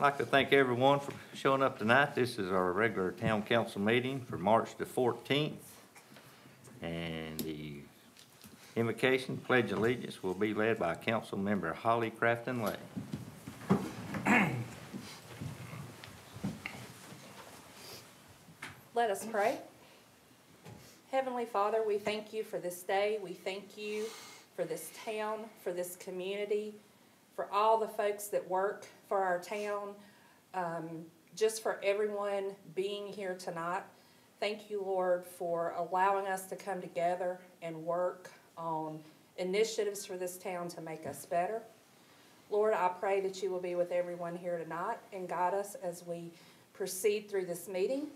like to thank everyone for showing up tonight. This is our regular town council meeting for March the 14th. And the invocation, pledge of allegiance will be led by Council Member Holly Crafton-Lay. Let us pray. Heavenly Father, we thank you for this day. We thank you for this town, for this community, for all the folks that work for our town, just for everyone being here tonight. Thank you, Lord, for allowing us to come together and work on initiatives for this town to make us better. Lord, I pray that you will be with everyone here tonight and guide us as we proceed through this meeting.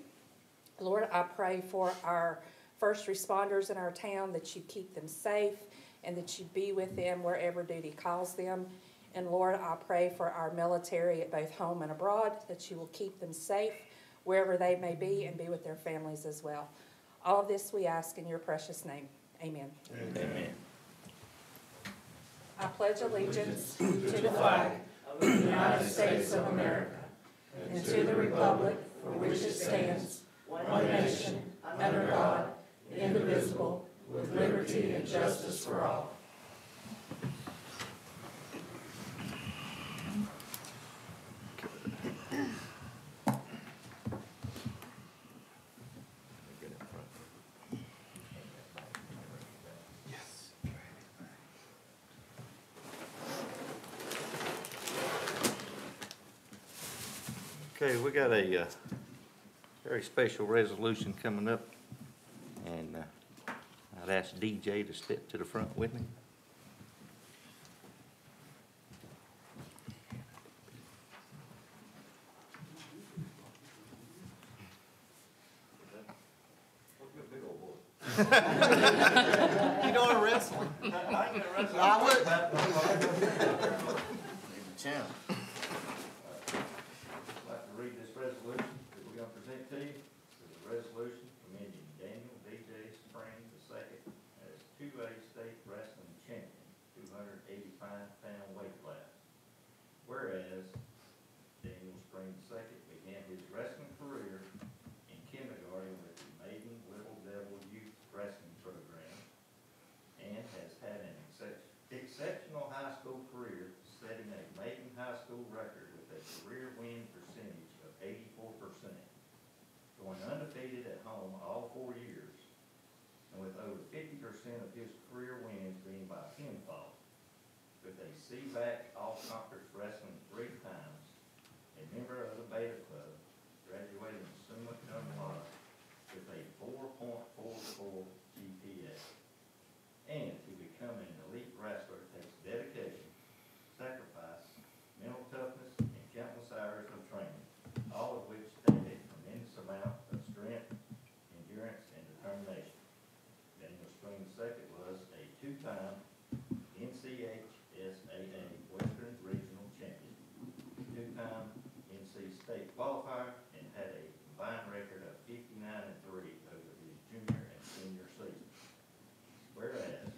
Lord, I pray for our first responders in our town, that you keep them safe and that you be with them wherever duty calls them. And Lord, I pray for our military at both home and abroad, that you will keep them safe wherever they may be and be with their families as well. All of this we ask in your precious name. Amen. Amen. I pledge allegiance to the flag of the United States of America and to the republic for which it stands, one nation, under God, indivisible, with liberty and justice for all. Okay, we got a very special resolution coming up, and I'd ask DJ to step to the front with me. You doing wrestling? I ain't gonna wrestle. I would. Champ. I'd like to read this resolution that we're going to present to you. This is a resolution commending Daniel DJ Spring II as 2A state wrestling champion, 285-pound weight class. Whereas Daniel Spring II began his wrestling career in kindergarten with the Maiden Little Devil Youth Wrestling Program and has had an exceptional high school career, setting a Maiden high school record with a career win percentage of 84%, going undefeated at home all 4 years, and with over 50% of his career wins being by pinfall, with a CVAC All-Conference Wrestling 3 times, a member of the Beta Club, graduating summa cum laude with a 4.44 GPA. And to become an elite wrestler takes dedication, sacrifice, mental toughness, and countless hours of training, all of which take a tremendous amount of strength, endurance, and determination. Daniel Spring II was a 2-time NCHSAA Western Regional Champion, 2-time NC State qualifier, and had a combined record of 59-3 over his junior and senior seasons. Whereas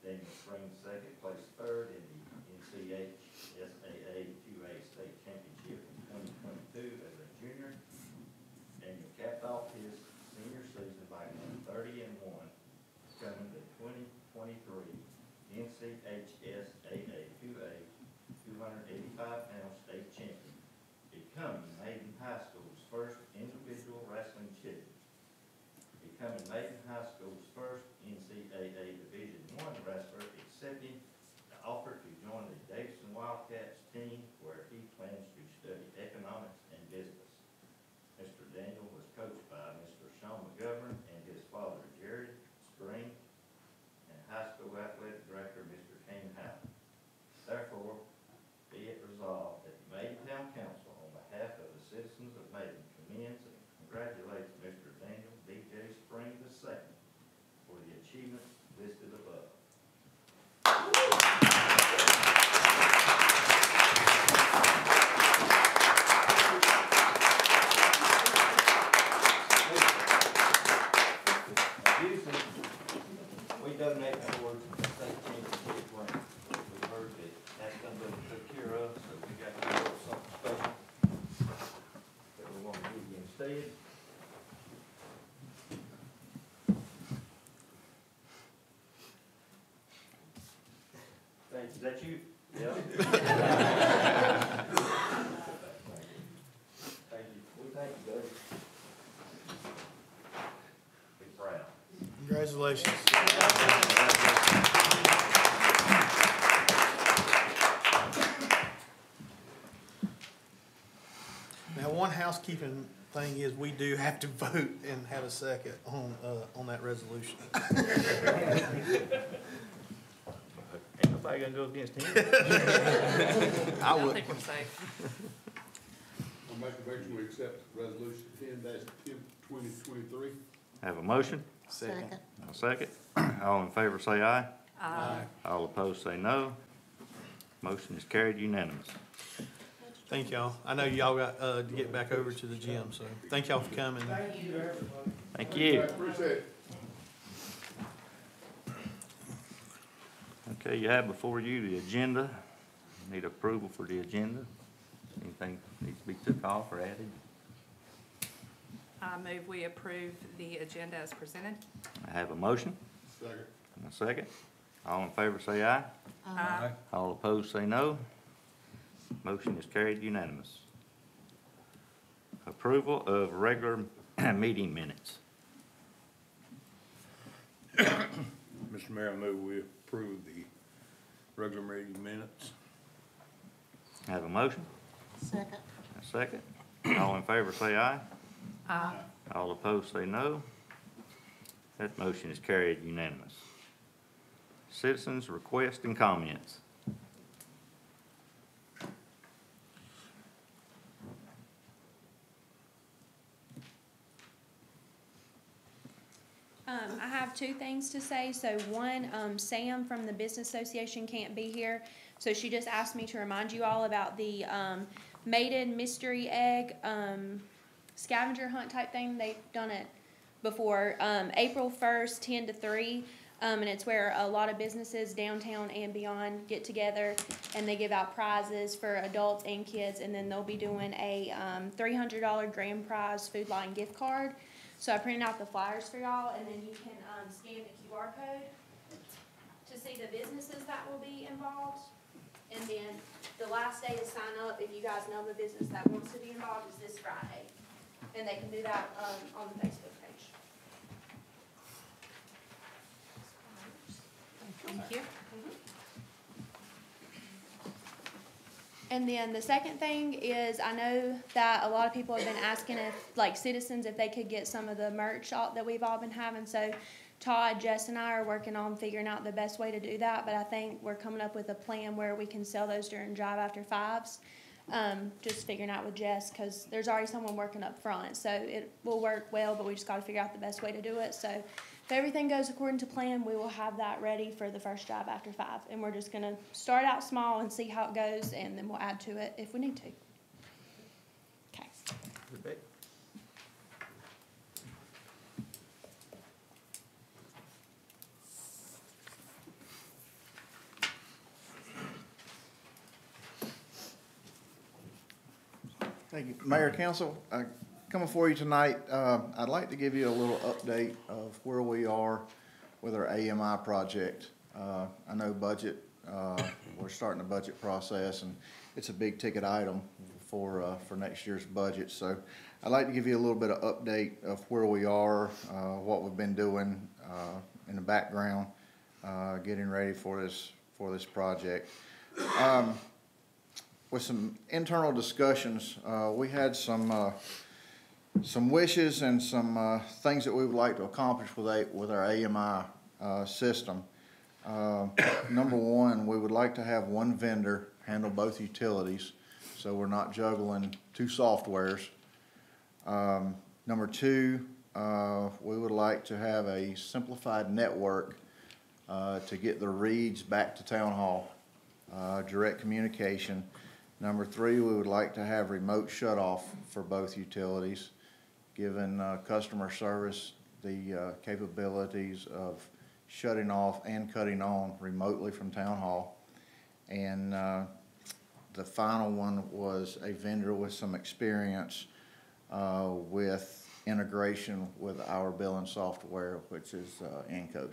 Daniel Spring II placed third in the NCHSAA 2A State Championship in 2022 as a junior. Daniel capped off his senior season by going 30-1, becoming the 2023 NCHSAA 2A 285-pound state champion, becoming Maiden High School's first individual wrestling champion, becoming Maiden High School's first NCAA Division I wrestler accepting the offer to join the Davidson Wildcats team, where he plans to study economics and business. Mr. Daniel was coached by Mr. Sean McGovern and his father, Jared Spring, and high school athletic director, Mr. Kane Howell. Therefore, be it resolved that the Maiden Town Council, on behalf of the citizens of Maiden, commends and congratulates Mr. Daniel DJ Spring II for the achievements listed above. Usually, we donate towards the state championship ring. We heard that that's done been took care of, so we got to do something special. stead. Is that you? Yeah. Thank you. We thank you, buddy. Be proud. Congratulations. Now, one housekeeping thing is we do have to vote and have a second on that resolution. Ain't nobody gonna go against him. I I would. think we're safe. I'll make a motion we accept resolution 10-2023. Have a motion? Second. A second. All in favor say aye. Aye. All opposed say no. Motion is carried unanimous. Thank y'all. I know y'all got to get back over to the gym, so thank y'all for coming. Thank you. Appreciate it. Okay, you have before you the agenda. Need approval for the agenda. Anything needs to be took off or added? I move we approve the agenda as presented. I have a motion Second. and a second. All in favor say aye. Aye. All opposed say no. Motion is carried unanimous. Approval of regular meeting minutes. Mr. Mayor, I move we approve the regular meeting minutes. I have a motion, Second. a second. All in favor say aye. Aye. All opposed say no. That motion is carried unanimous. Citizens' requests and comments. I have two things to say. So one, Sam from the Business Association can't be here. So she just asked me to remind you all about the Maiden mystery egg scavenger hunt type thing. They've done it before. April 1st, 10 to 3. And it's where a lot of businesses downtown and beyond get together and they give out prizes for adults and kids. And then they'll be doing a $300 grand prize Food Line gift card. So I printed out the flyers for y'all, and then you can scan the QR code to see the businesses that will be involved. And then the last day to sign up, if you guys know of a business that wants to be involved, is this Friday. And they can do that on the Facebook page. Thank you. And then the second thing is, I know that a lot of people have been asking if, like citizens, if they could get some of the merch that we've all been having. So Todd, Jess, and I are working on figuring out the best way to do that. But I think we're coming up with a plan where we can sell those during Drive After Fives. Just figuring out with Jess, because there's already someone working up front. So it will work well, but we just got to figure out the best way to do it. So if everything goes according to plan, we will have that ready for the first Drive After 5. And we're just going to start out small and see how it goes, and then we'll add to it if we need to. Okay. Thank you. Mayor, Council, coming for you tonight, I'd like to give you a little update of where we are with our AMI project. I know budget, we're starting the budget process, and it's a big ticket item for next year's budget. So I'd like to give you a little bit of update of where we are, what we've been doing in the background, getting ready for this project. With some internal discussions, we had some wishes and some things that we would like to accomplish with our AMI system. Number one, we would like to have one vendor handle both utilities, so we're not juggling two softwares. Number two, we would like to have a simplified network to get the reads back to Town Hall, direct communication. Number three, we would like to have remote shut-off for both utilities, giving customer service the capabilities of shutting off and cutting on remotely from Town Hall. And the final one was a vendor with some experience with integration with our billing software, which is Encode.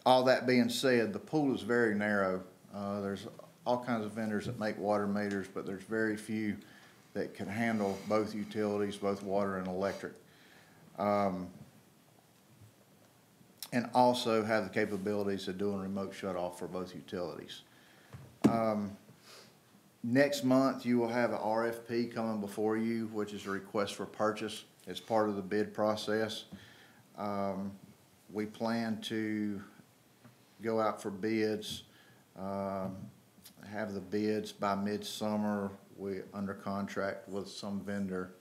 All that being said, the pool is very narrow. There's all kinds of vendors that make water meters, but there's very few that can handle both utilities, both water and electric. And also have the capabilities of doing remote shut-off for both utilities. Next month, you will have an RFP coming before you, which is a request for purchase. It's part of the bid process. We plan to go out for bids, have the bids by midsummer. We're under contract with some vendor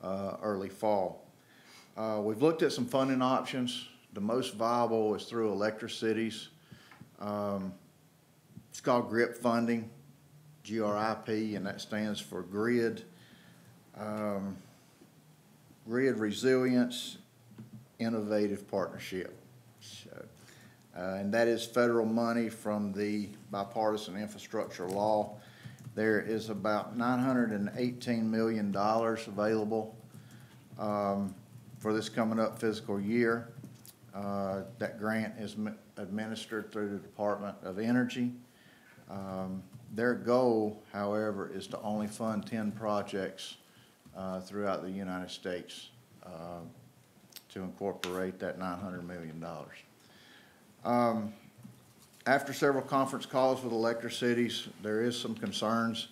early fall. We've looked at some funding options. The most viable is through Electricities. It's called GRIP funding, GRIP, and that stands for Grid Resilience Innovative Partnership. So, and that is federal money from the bipartisan infrastructure law. There is about $918 million available for this coming up fiscal year. That grant is administered through the Department of Energy. Their goal, however, is to only fund 10 projects throughout the United States to incorporate that $900 million. After several conference calls with Electricities, there is some concerns.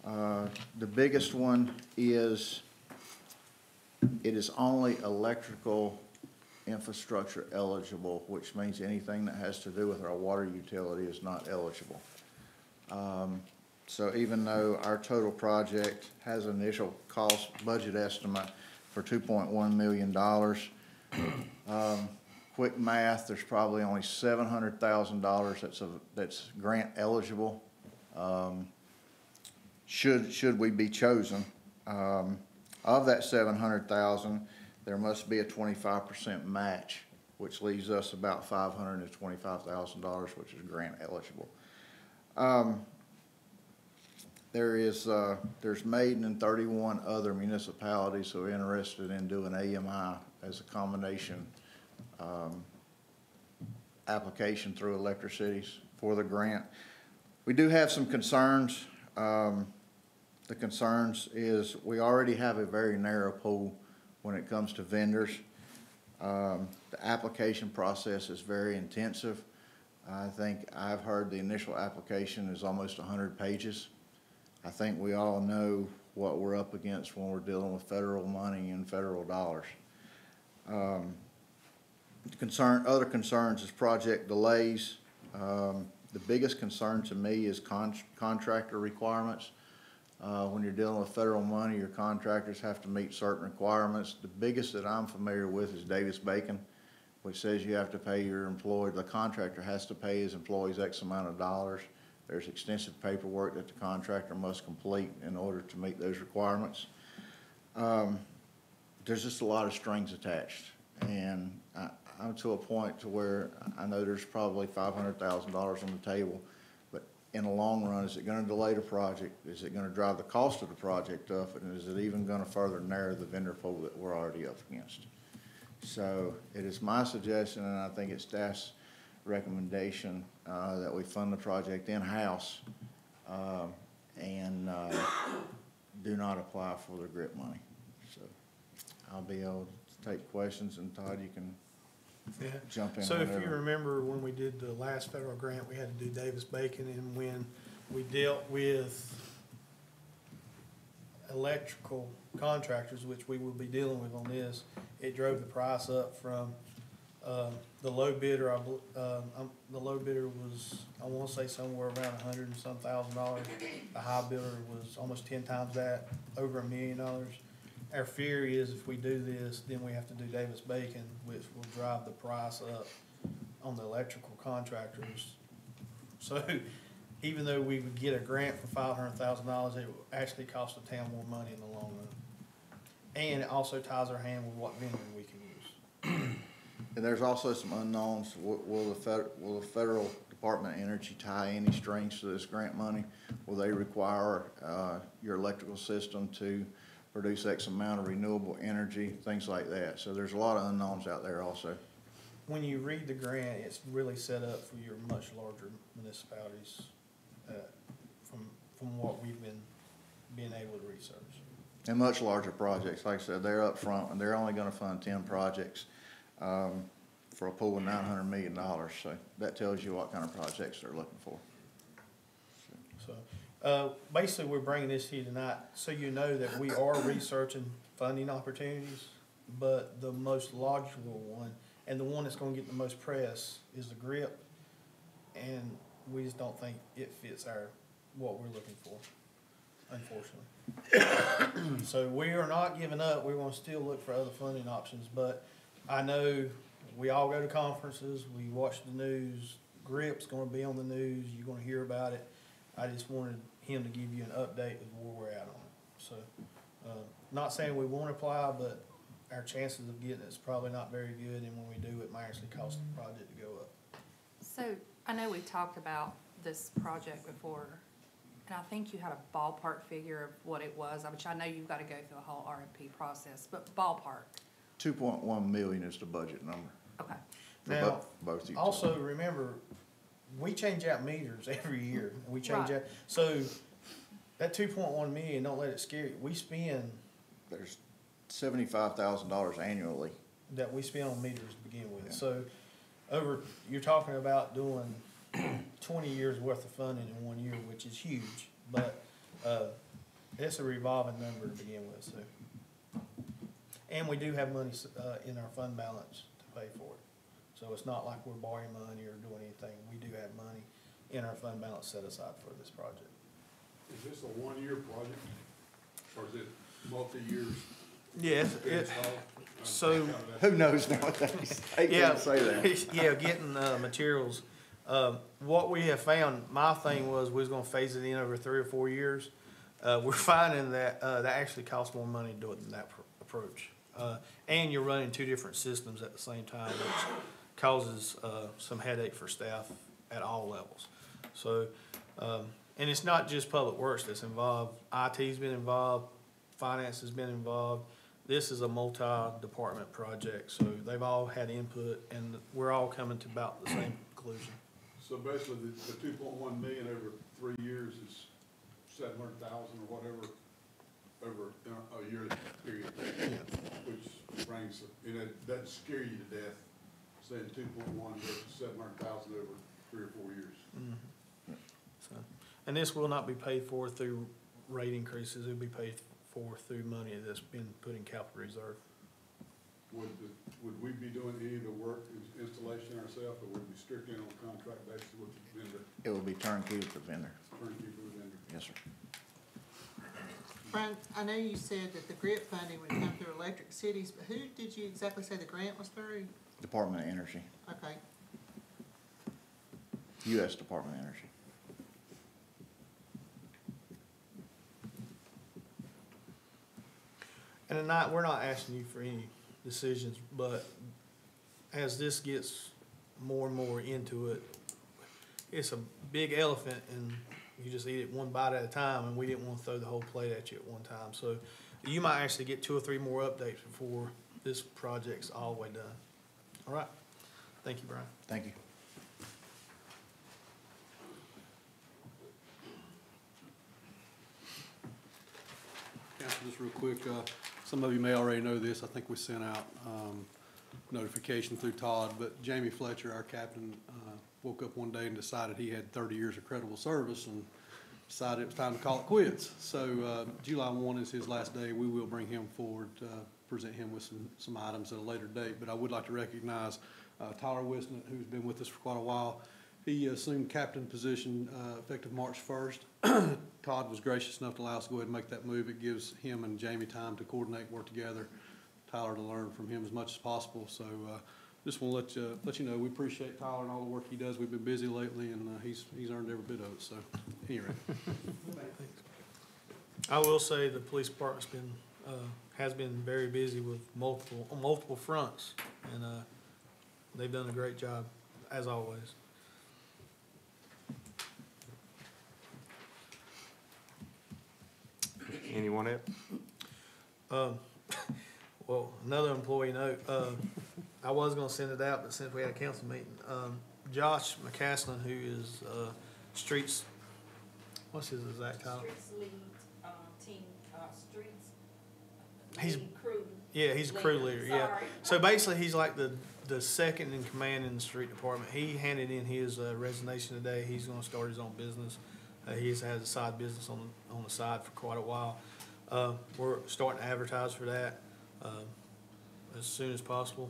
The biggest one is it is only electrical infrastructure eligible, which means anything that has to do with our water utility is not eligible. So even though our total project has an initial cost budget estimate for $2.1 million, quick math, there's probably only $700,000 that's grant eligible, should we be chosen. Of that $700,000, there must be a 25% match, which leaves us about $525,000, which is grant eligible. There's Maiden and 31 other municipalities who are interested in doing AMI as a combination application through Electricities for the grant. We do have some concerns. The concerns is we already have a very narrow pool when it comes to vendors. The application process is very intensive. I think I've heard the initial application is almost 100 pages. I think we all know what we're up against when we're dealing with federal money and federal dollars. Other concerns is project delays. The biggest concern to me is contractor requirements. When you're dealing with federal money, your contractors have to meet certain requirements. The biggest that I'm familiar with is Davis-Bacon, which says you have to pay your employee, the contractor has to pay his employees X amount of dollars. There's extensive paperwork that the contractor must complete in order to meet those requirements. There's just a lot of strings attached, and I'm to a point to where I know there's probably $500,000 on the table, but in the long run, is it going to delay the project? Is it going to drive the cost of the project up? And is it even going to further narrow the vendor pool that we're already up against? So it is my suggestion, and I think it's staff's recommendation, that we fund the project in-house and do not apply for the GRIP money. So I'll be able to take questions, and Todd, you can jump in. So whenever. if you remember when we did the last federal grant, we had to do Davis-Bacon, and when we dealt with electrical contractors, which we will be dealing with on this, it drove the price up from the low bidder. The low bidder was, I want to say, somewhere around $100 and some thousand. The high bidder was almost 10 times that, over $1 million. Our fear is if we do this, then we have to do Davis-Bacon, which will drive the price up on the electrical contractors. So even though we would get a grant for $500,000, it will actually cost the town more money in the long run. And it also ties our hand with what vendor we can use. And there's also some unknowns. Will the federal Department of Energy tie any strings to this grant money? Will they require, your electrical system to produce X amount of renewable energy, things like that? So there's a lot of unknowns out there also. When you read the grant, it's really set up for your much larger municipalities, from what we've been able to research. And much larger projects, like I said, they're up front, and they're only gonna fund 10 projects, for a pool of $900 million, so that tells you what kind of projects they're looking for. So, basically, we're bringing this to you tonight, so you know that we are researching funding opportunities, but the most logical one, and the one that's gonna get the most press, is the GRIP, and we just don't think it fits what we're looking for, unfortunately. So we are not giving up, we're gonna still look for other funding options, but I know we all go to conferences, we watch the news, GRIP's gonna be on the news, you're gonna hear about it. I just wanted him to give you an update of where we're at on it. So, not saying we won't apply, but our chances of getting it's probably not very good, and when we do, it might actually cost the project to go up. So, I know we talked about this project before, and I think you had a ballpark figure of what it was, which I know you've gotta go through the whole RFP process, but ballpark, 2.1 million is the budget number okay. for Now, both utilities. also, remember, we change out meters every year, and we change Right. out, so that 2.1 million, don't let it scare you, we spend, There's $75,000 annually. that we spend on meters to begin with, Yeah. so you're talking about doing 20 years worth of funding in 1 year, which is huge, but, it's a revolving number to begin with, so. And we do have money, in our fund balance to pay for it. So it's not like we're borrowing money or doing anything. We do have money in our fund balance set aside for this project. Is this a one-year project, or is it multi-years? Yes, so- Who knows nowadays? I yeah, can't say that. yeah, getting, materials. What we have found, my thing was we was gonna phase it in over 3 or 4 years. We're finding that, that actually costs more money to do it than that approach. And you're running 2 different systems at the same time, which causes, some headache for staff at all levels. So, and it's not just Public Works that's involved. IT's been involved, finance has been involved. This is a multi-department project, so they've all had input, and we're all coming to about the same conclusion. So basically, the 2.1 million over 3 years is 700,000 or whatever over a yearly period, which brings, it doesn't scare you to death, saying 2.1 versus 700,000 over 3 or 4 years. Mm-hmm. So, and this will not be paid for through rate increases, it'll be paid for through money that's been put in capital reserve. Would we be doing any of the work, installation ourselves, or would we strictly on a contract basis with the vendor, It will be turnkey with the vendor. turnkey for the vendor? Yes, sir. Brian, I know you said that the grant funding would come through Electric Cities, but who did you exactly say the grant was through? Department of Energy, Okay, U.S. Department of Energy. And tonight, we're not asking you for any decisions, but as this gets more and more into it, it's a big elephant, and you just eat it one bite at a time, and we didn't want to throw the whole plate at you at one time. So you might actually get 2 or 3 more updates before this project's all the way done. All right? Thank you, Brian. Thank you. Council, just real quick, some of you may already know this, I think we sent out notification through Todd, but Jamie Fletcher, our captain, woke up one day and decided he had 30 years of credible service and decided it was time to call it quits. So July 1 is his last day. We will bring him forward, present him with some items at a later date, but I would like to recognize Tyler Wisnett, who's been with us for quite a while. He assumed captain position effective March 1st. Todd was gracious enough to allow us to go ahead and make that move. It gives him and Jamie time to coordinate, work together, Tyler to learn from him as much as possible. So just want to let you know, we appreciate Tyler and all the work he does. We've been busy lately, and he's earned every bit of it. So anyway. I will say the police department's been, has been very busy with on multiple fronts, and they've done a great job, as always. Anyone else? Well, another employee note, I was gonna send it out, but since we had a council meeting, Josh McCaslin, who is, streets, what's his exact title? Streets lead, team, streets. He's- lead crew. Yeah, he's a crew leader, yeah. Sorry. So basically, he's like the second in command in the street department. He handed in his resignation today. He's gonna start his own business. He has a side business on the side for quite a while. We're starting to advertise for that, as soon as possible.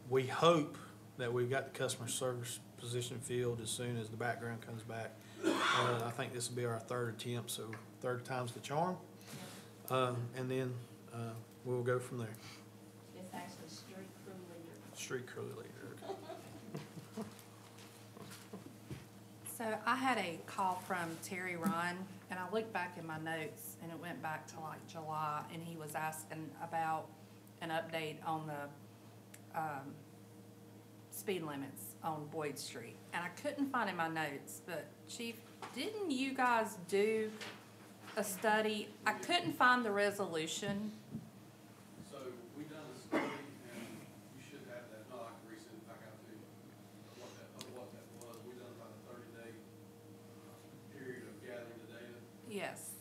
We hope that we've got the customer service position filled as soon as the background comes back. I think this will be our third attempt, so third time's the charm. And then, we'll go from there. It's actually street crew leader. Street crew leader. So I had a call from Terry Ryan, and I looked back in my notes, and it went back to like July, and he was asking about an update on the, speed limits on Boyd Street. And I couldn't find in my notes, but Chief, didn't you guys do a study? I couldn't find the resolution. So we done a study, and you should have that, no, I can resend it back out to you, what that was. We done about a 30-day period of gathering the data, Yes.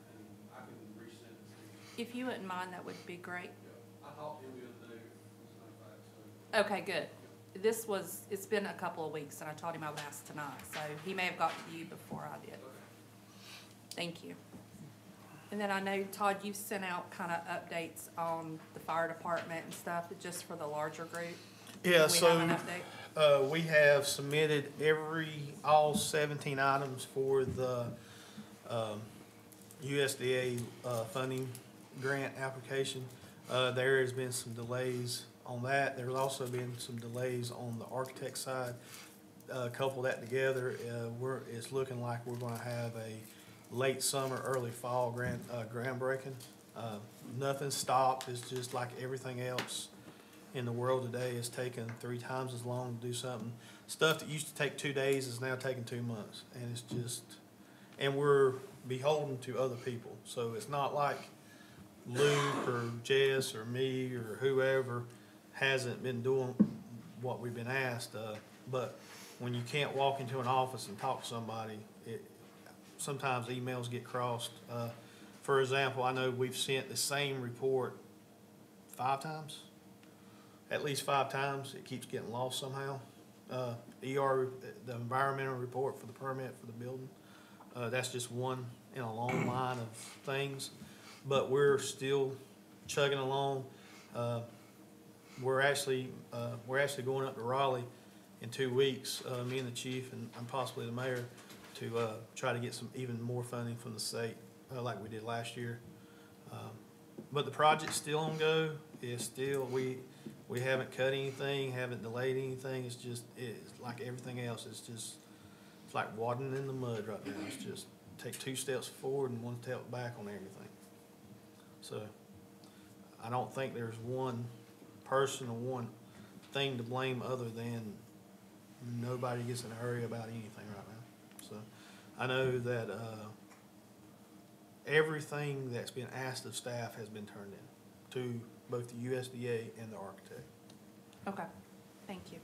and I can resend it to you. If you wouldn't mind, that would be great. Yeah, I talked to him the other day, as a matter of fact, so. Okay, good. It's been a couple of weeks, and I told him I would ask tonight, so he may have got to you before I did. Thank you. And then I know, Todd, you sent out kind of updates on the fire department and stuff, just for the larger group. Yeah, Do we have an so, update? we have submitted all 17 items for the, USDA, funding grant application. There has been some delays on that. There's also been some delays on the architect side. Couple that together, it's looking like we're gonna have a late summer, early fall groundbreaking. Nothing stopped. It's just like everything else in the world today. It's taken 3 times as long to do something. Stuff that used to take 2 days is now taking 2 months, and it's just, and we're beholden to other people. So it's not like Luke or Jess or me or whoever hasn't been doing what we've been asked, but when you can't walk into an office and talk to somebody, sometimes emails get crossed. For example, I know we've sent the same report 5 times, at least 5 times. It keeps getting lost somehow. ER, the environmental report for the permit for the building, that's just one in a long line of things, but we're still chugging along. We're actually going up to Raleigh in 2 weeks, me and the chief and possibly the mayor, to try to get some even more funding from the state, like we did last year. But the project's still on go. It's still, we haven't cut anything, haven't delayed anything. It's like everything else. It's like wadding in the mud right now. It's just take 2 steps forward and 1 step back on everything. So I don't think there's one person or one thing to blame other than nobody gets in a hurry about anything right now. So I know that everything that's been asked of staff has been turned in to both the USDA and the architect. Okay, thank you.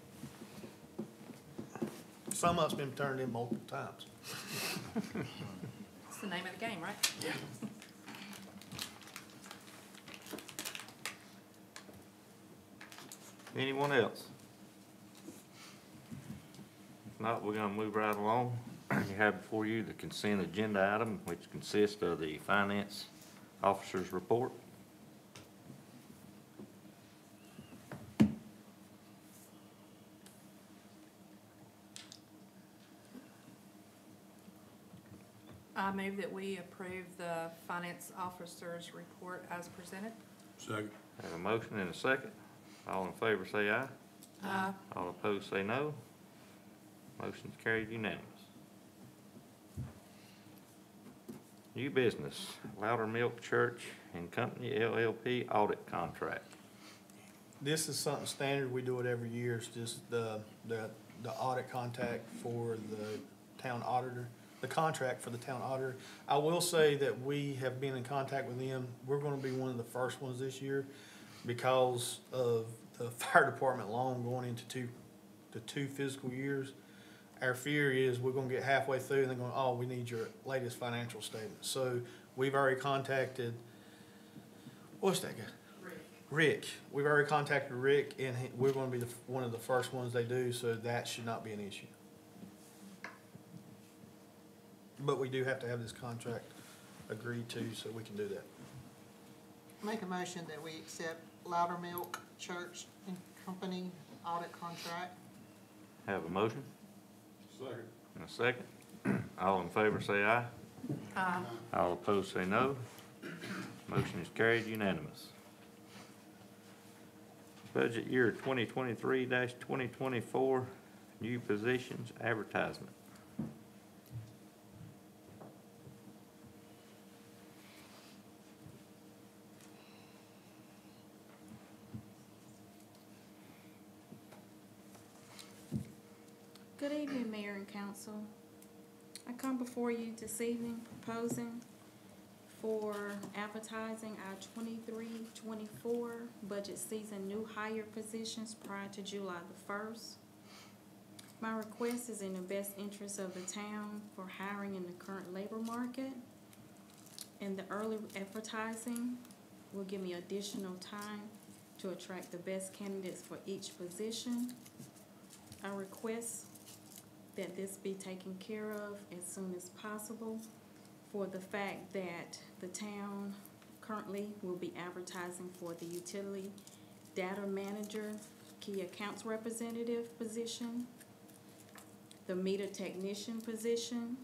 Some of it's been turned in multiple times. It's the name of the game, right? Yeah. Anyone else? If not, we're gonna move right along. You have before you the consent agenda item, which consists of the finance officer's report. I move that we approve the finance officer's report as presented. Second. Have a motion and a second. All in favor say aye. Aye. All opposed say no. Motion's carried unanimous. New business, Loudermilk Church and Company LLP audit contract. This is something standard. We do it every year. It's just the audit contact for the town auditor. the contract for the town auditor. I will say that we have been in contact with them. We're gonna be one of the first ones this year because of the fire department loan going into two fiscal years. Our fear is we're gonna get halfway through and they're going, oh, we need your latest financial statement. So we've already contacted, what's that guy? Rick. We've already contacted Rick and we're gonna be one of the first ones they do, so that should not be an issue. But we do have to have this contract agreed to, so we can do that. Make a motion that we accept Loudermilk Church and Company audit contract. Have a motion Second. and a second. All in favor say aye. Aye. All opposed say no. Motion is carried unanimous. Budget year 2023-2024, new positions advertisement. Good evening, Mayor and Council. I come before you this evening proposing for advertising our 23-24 budget season new hire positions prior to July the 1st. My request is in the best interest of the town for hiring in the current labor market, and the early advertising will give me additional time to attract the best candidates for each position. I request that this be taken care of as soon as possible for the fact that the town currently will be advertising for the utility data manager, key accounts representative position, the meter technician position,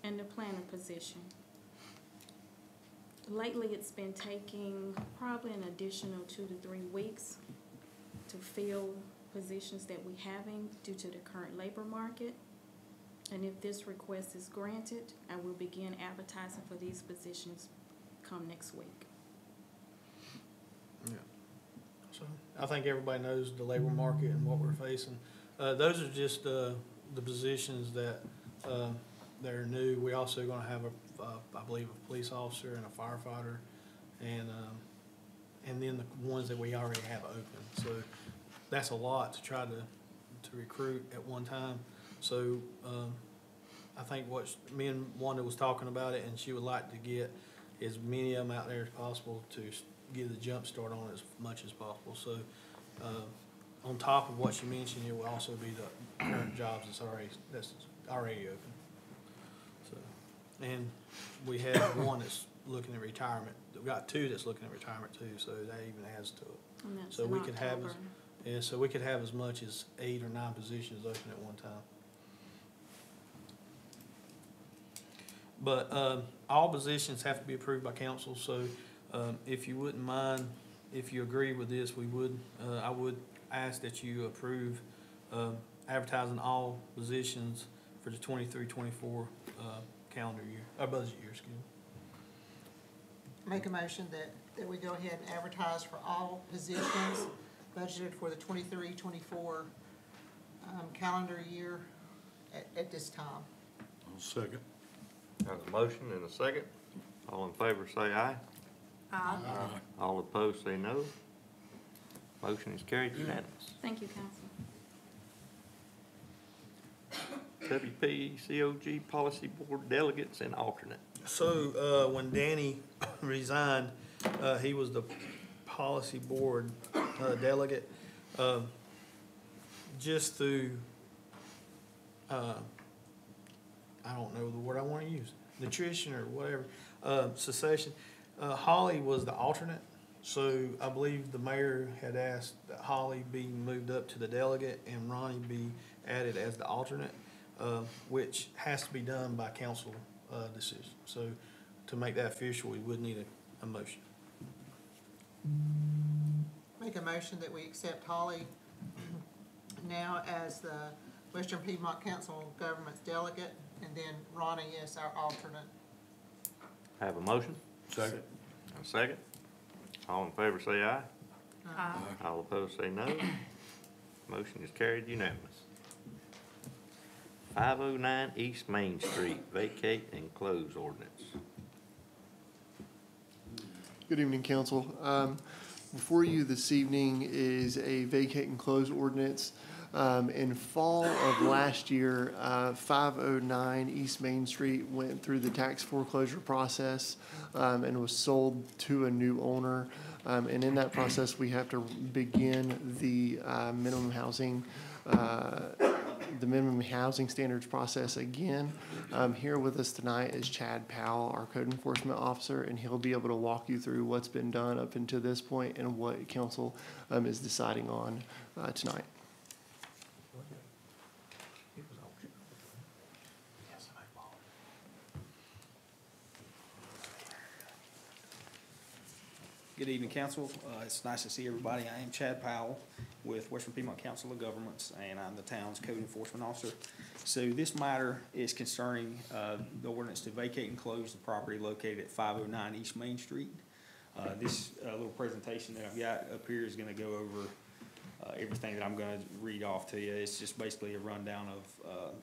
and the planner position. Lately, it's been taking probably an additional 2 to 3 weeks to fill positions that we having due to the current labor market. And if this request is granted, I will begin advertising for these positions come next week. Yeah. So I think everybody knows the labor market and what we're facing. Those are just the positions that that are new. We also gonna have I believe a police officer and a firefighter, and then the ones that we already have open. So that's a lot to try to recruit at one time. So I think what me and Wanda was talking about it, and she would like to get as many of them out there as possible to give the jump start on it as much as possible. So on top of what she mentioned, it will also be the current jobs that's already open. So, and we have one that's looking at retirement. We've got 2 that's looking at retirement too, so that even adds to it. And that's So in we could have October. Yeah, so we could have as much as 8 or 9 positions open at one time. But all positions have to be approved by council, so if you wouldn't mind, if you agree with this, I would ask that you approve advertising all positions for the 23-24 calendar year, or budget year, excuse me. Make a motion that we go ahead and advertise for all positions budgeted for the 23-24 calendar year at this time. I'll second. Have a motion and a second. All in favor say aye. Aye. All opposed say no. Motion is carried unanimous. Thank you, Council. WPCOG Policy Board Delegates and Alternate. So, when Danny resigned, he was the policy board, delegate. Just through, I don't know the word I wanna use, nutrition or whatever, cessation. Holly was the alternate, so I believe the mayor had asked that Holly be moved up to the delegate and Ronnie be added as the alternate, which has to be done by council, decision. So to make that official, we would need a motion. Make a motion that we accept Holly now as the Western Piedmont Council of Governments delegate, and then Ronnie is our alternate. Have a motion? Second. A second. All in favor say aye. Aye. All opposed say no. Motion is carried unanimous. 509 East Main Street, vacate and close ordinance. Good evening, council. Before you this evening is a vacate and close ordinance. In fall of last year, 509 East Main Street went through the tax foreclosure process and was sold to a new owner. And in that process, we have to begin the minimum housing standards process again. Here with us tonight is Chad Powell, our code enforcement officer, and he'll be able to walk you through what's been done up until this point and what council is deciding on tonight. Good evening, council. It's nice to see everybody. I am Chad Powell with Western Piedmont Council of Governments, and I'm the town's code enforcement officer. So this matter is concerning the ordinance to vacate and close the property located at 509 East Main Street. This little presentation that I've got up here is going to go over everything that I'm going to read off to you. It's just basically a rundown of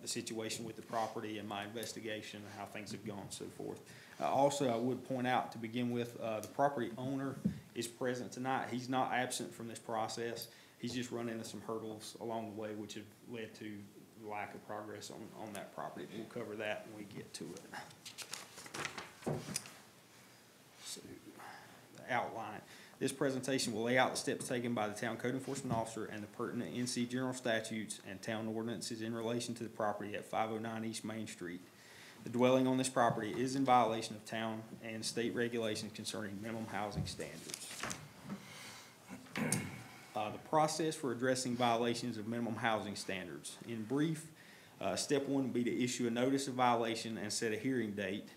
the situation with the property and my investigation, how things have gone, and so forth. Also, I would point out to begin with, the property owner is present tonight. He's not absent from this process. He's just run into some hurdles along the way, which have led to lack of progress on that property. We'll cover that when we get to it. So, the outline. This presentation will lay out the steps taken by the town code enforcement officer and the pertinent NC general statutes and town ordinances in relation to the property at 509 East Main Street. The dwelling on this property is in violation of town and state regulations concerning minimum housing standards. The process for addressing violations of minimum housing standards. In brief, step one would be to issue a notice of violation and set a hearing date.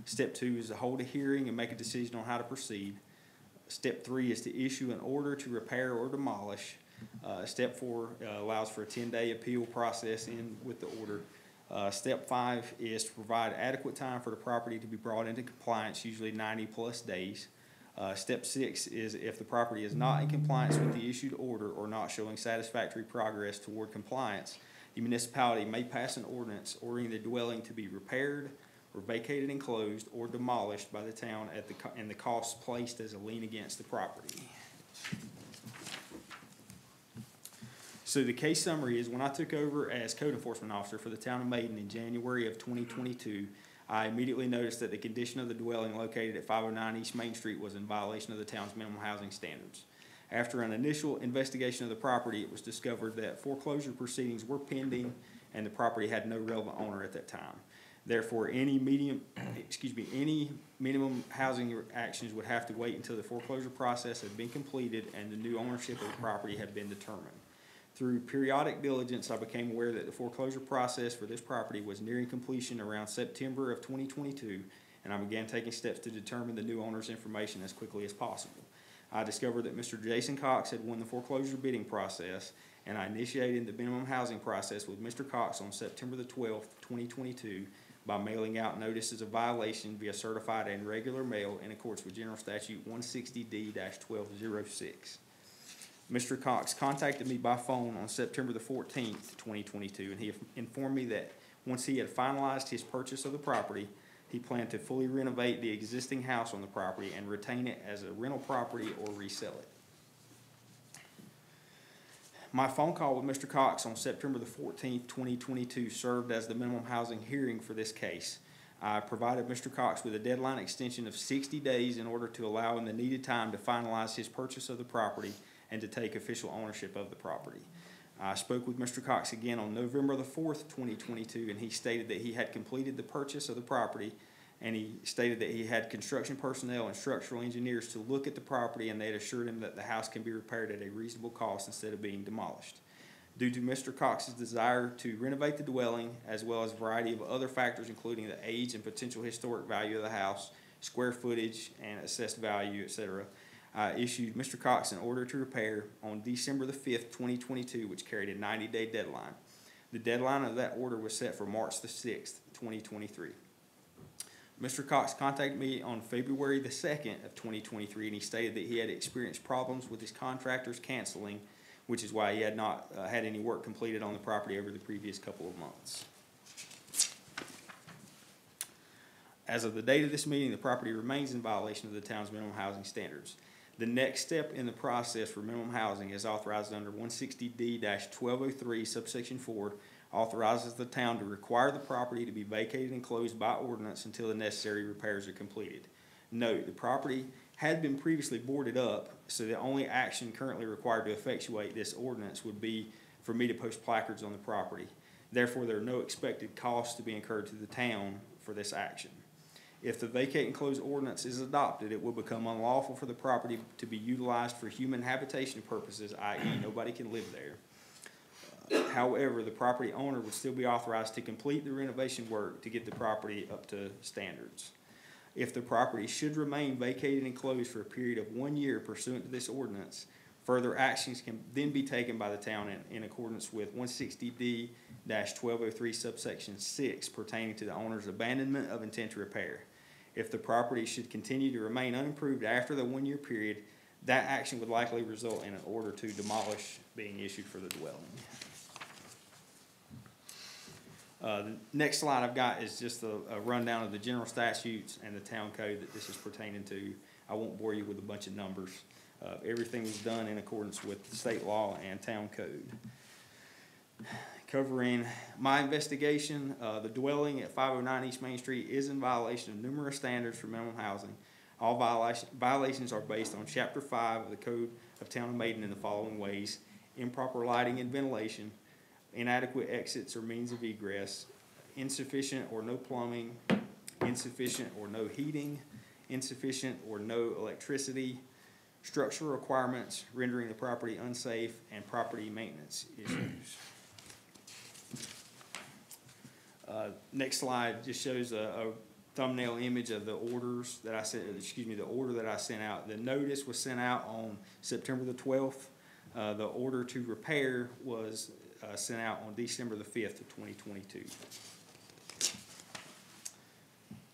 Step two is to hold a hearing and make a decision on how to proceed. Step three is to issue an order to repair or demolish. Step four allows for a 10-day appeal process with the order. Step five is to provide adequate time for the property to be brought into compliance, usually 90+ days. Step six is if the property is not in compliance with the issued order or not showing satisfactory progress toward compliance, the municipality may pass an ordinance ordering the dwelling to be repaired or vacated and closed or demolished by the town and the costs placed as a lien against the property. So the case summary is when I took over as code enforcement officer for the town of Maiden in January of 2022, I immediately noticed that the condition of the dwelling located at 509 East Main Street was in violation of the town's minimum housing standards. After an initial investigation of the property, it was discovered that foreclosure proceedings were pending and the property had no relevant owner at that time. Therefore, any minimum housing actions would have to wait until the foreclosure process had been completed and the new ownership of the property had been determined. Through periodic diligence, I became aware that the foreclosure process for this property was nearing completion around September of 2022, and I began taking steps to determine the new owner's information as quickly as possible. I discovered that Mr. Jason Cox had won the foreclosure bidding process, and I initiated the minimum housing process with Mr. Cox on September the 12th, 2022, by mailing out notices of violation via certified and regular mail in accordance with General Statute 160D-1206. Mr. Cox contacted me by phone on September the 14th, 2022, and he informed me that once he had finalized his purchase of the property, he planned to fully renovate the existing house on the property and retain it as a rental property or resell it. My phone call with Mr. Cox on September the 14th, 2022 served as the minimum housing hearing for this case. I provided Mr. Cox with a deadline extension of 60 days in order to allow him the needed time to finalize his purchase of the property and to take official ownership of the property. I spoke with Mr. Cox again on November the 4th, 2022, and he stated that he had completed the purchase of the property, and he stated that he had construction personnel and structural engineers to look at the property, and they had assured him that the house can be repaired at a reasonable cost instead of being demolished. Due to Mr. Cox's desire to renovate the dwelling, as well as a variety of other factors, including the age and potential historic value of the house, square footage and assessed value, etc., I issued Mr. Cox an order to repair on December the 5th, 2022, which carried a 90-day deadline. The deadline of that order was set for March the 6th, 2023. Mr. Cox contacted me on February the 2nd of 2023, and he stated that he had experienced problems with his contractors canceling, which is why he had not had any work completed on the property over the previous couple of months. As of the date of this meeting, the property remains in violation of the town's minimum housing standards. The next step in the process for minimum housing is authorized under 160D-1203 subsection 4, authorizes the town to require the property to be vacated and closed by ordinance until the necessary repairs are completed. Note, the property had been previously boarded up, so the only action currently required to effectuate this ordinance would be for me to post placards on the property. Therefore, there are no expected costs to be incurred to the town for this action. If the vacate and close ordinance is adopted, it will become unlawful for the property to be utilized for human habitation purposes, i.e. nobody can live there. However, the property owner would still be authorized to complete the renovation work to get the property up to standards. If the property should remain vacated and closed for a period of 1 year pursuant to this ordinance, further actions can then be taken by the town in accordance with 160D-1203 subsection 6 pertaining to the owner's abandonment of intent to repair. If the property should continue to remain unimproved after the 1 year period, that action would likely result in an order to demolish being issued for the dwelling. The next slide I've got is just a rundown of the general statutes and the town code that this is pertaining to. I won't bore you with a bunch of numbers. Everything was done in accordance with state law and town code. Covering my investigation, the dwelling at 509 East Main Street is in violation of numerous standards for minimum housing. All violations are based on Chapter 5 of the Code of Town of Maiden in the following ways: improper lighting and ventilation, inadequate exits or means of egress, insufficient or no plumbing, insufficient or no heating, insufficient or no electricity, structural requirements rendering the property unsafe, and property maintenance issues. Next slide just shows a thumbnail image of the orders that I sent, the order that I sent out. The notice was sent out on September the 12th. The order to repair was sent out on December the 5th of 2022.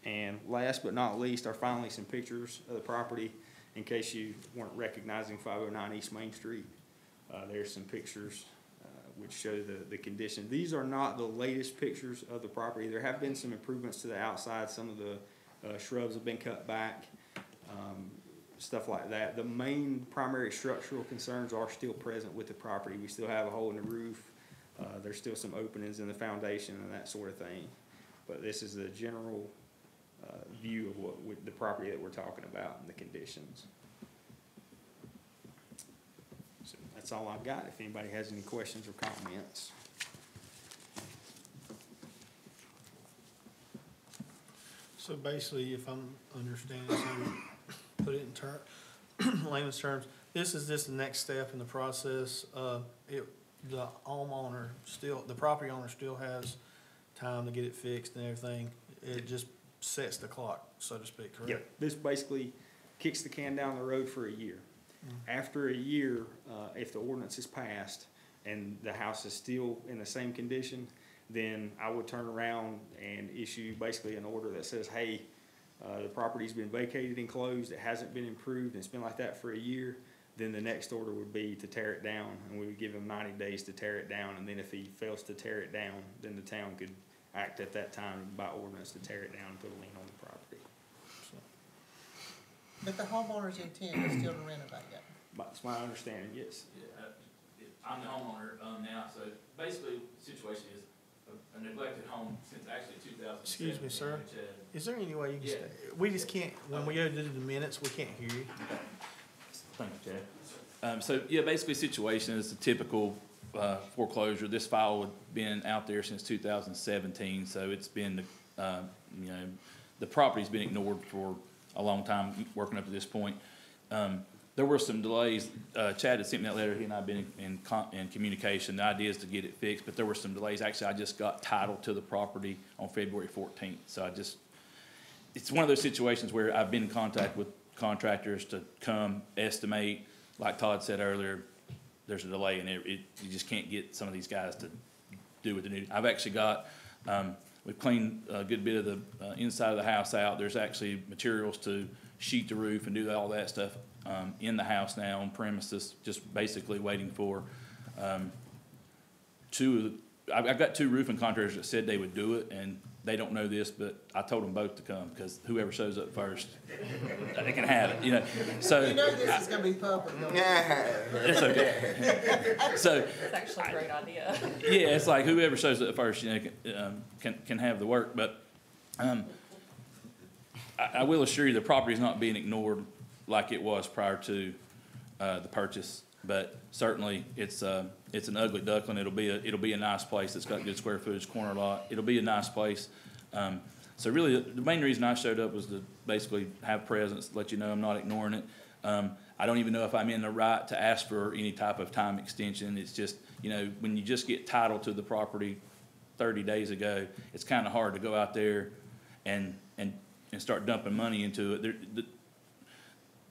And last but not least are finally some pictures of the property in case you weren't recognizing 509 East Main Street. There's some pictures which show the condition. These are not the latest pictures of the property. There have been some improvements to the outside. Some of the shrubs have been cut back, stuff like that. The main primary structural concerns are still present with the property. We still have a hole in the roof. There's still some openings in the foundation and that sort of thing. But this is the general view of with the property that we're talking about and the conditions. So that's all I've got. If anybody has any questions or comments. So basically, if I'm understanding, so put it in layman's terms, this is just the next step in the process. The homeowner the property owner still has time to get it fixed and everything. It just sets the clock, so to speak, correct? Yep. This basically kicks the can down the road for a year. After a year, if the ordinance is passed and the house is still in the same condition, then I would turn around and issue basically an order that says, hey, the property's been vacated and closed, it hasn't been improved, and it's been like that for a year. Then the next order would be to tear it down, and we would give him 90 days to tear it down, and then if he fails to tear it down, then the town could act at that time by ordinance to tear it down and put a lien on the property. But the homeowner's intent is still to renovate it. That's my understanding, yes. Yeah, I'm the homeowner now, so basically the situation is a neglected home since actually 2007. Excuse me, sir. Is there any way you can Yeah. stay? We just can't, when we go to do the minutes, we can't hear you. Thank you, Chad. So, yeah, basically situation is the typical foreclosure. This file had been out there since 2017, so it's been, the property's been ignored for a long time, working up to this point. There were some delays. Chad had sent me that letter. He and I have been in communication. The idea is to get it fixed, but there were some delays. Actually, I just got title to the property on February 14th. So it's one of those situations where I've been in contact with contractors to come estimate. Like Todd said earlier, there's a delay, and you just can't get some of these guys to do what they need. I've actually got, we've cleaned a good bit of the inside of the house out. There's actually materials to sheet the roof and do all that stuff in the house now on premises, just basically waiting for I've got two roofing contractors that said they would do it, and they don't know this, but I told them both to come, because whoever shows up first, they can have it, you know, so. You know this is gonna be public, don't you? It's okay. So, It's actually a great idea. yeah, it's like whoever shows up first, you know, can have the work, but, I will assure you, the property is not being ignored like it was prior to, the purchase, but certainly it's an ugly duckling. It'll be a nice place. It's got good square footage, corner lot. It'll be a nice place. So really, the main reason I showed up was to basically have presence, let you know I'm not ignoring it. I don't even know if I'm in the right to ask for any type of time extension. It's just, you know, when you just get title to the property 30 days ago, it's kind of hard to go out there and start dumping money into it.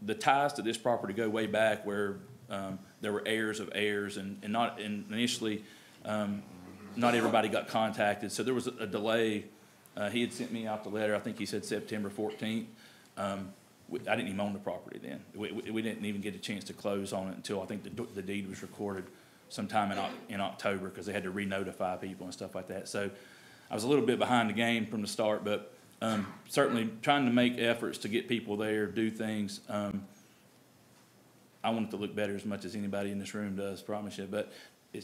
The ties to this property go way back, where there were heirs of heirs, and initially not everybody got contacted, so there was a delay. He had sent me out the letter. I think he said September 14th. I didn't even own the property then. We didn't even get a chance to close on it until I think the deed was recorded sometime in October, because they had to re-notify people and stuff like that. So I was a little bit behind the game from the start, but certainly trying to make efforts to get people there, do things. I want it to look better as much as anybody in this room does, promise you, but you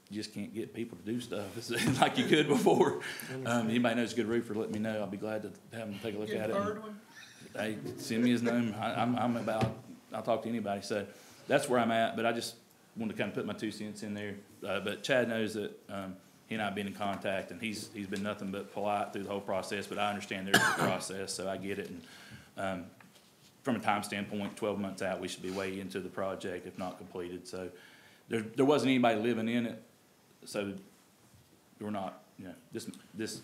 just can't get people to do stuff like you could before. Anybody knows a good roofer, let me know. I'll be glad to have them take a look at it. Third one? Hey, send me his name. I'll talk to anybody. So that's where I'm at, but I just wanted to kind of put my 2 cents in there. But Chad knows that he and I have been in contact, and he's been nothing but polite through the whole process, but I understand there's a process, so I get it. And from a time standpoint, 12 months out, we should be way into the project, if not completed. So there wasn't anybody living in it, so we're not, you know, this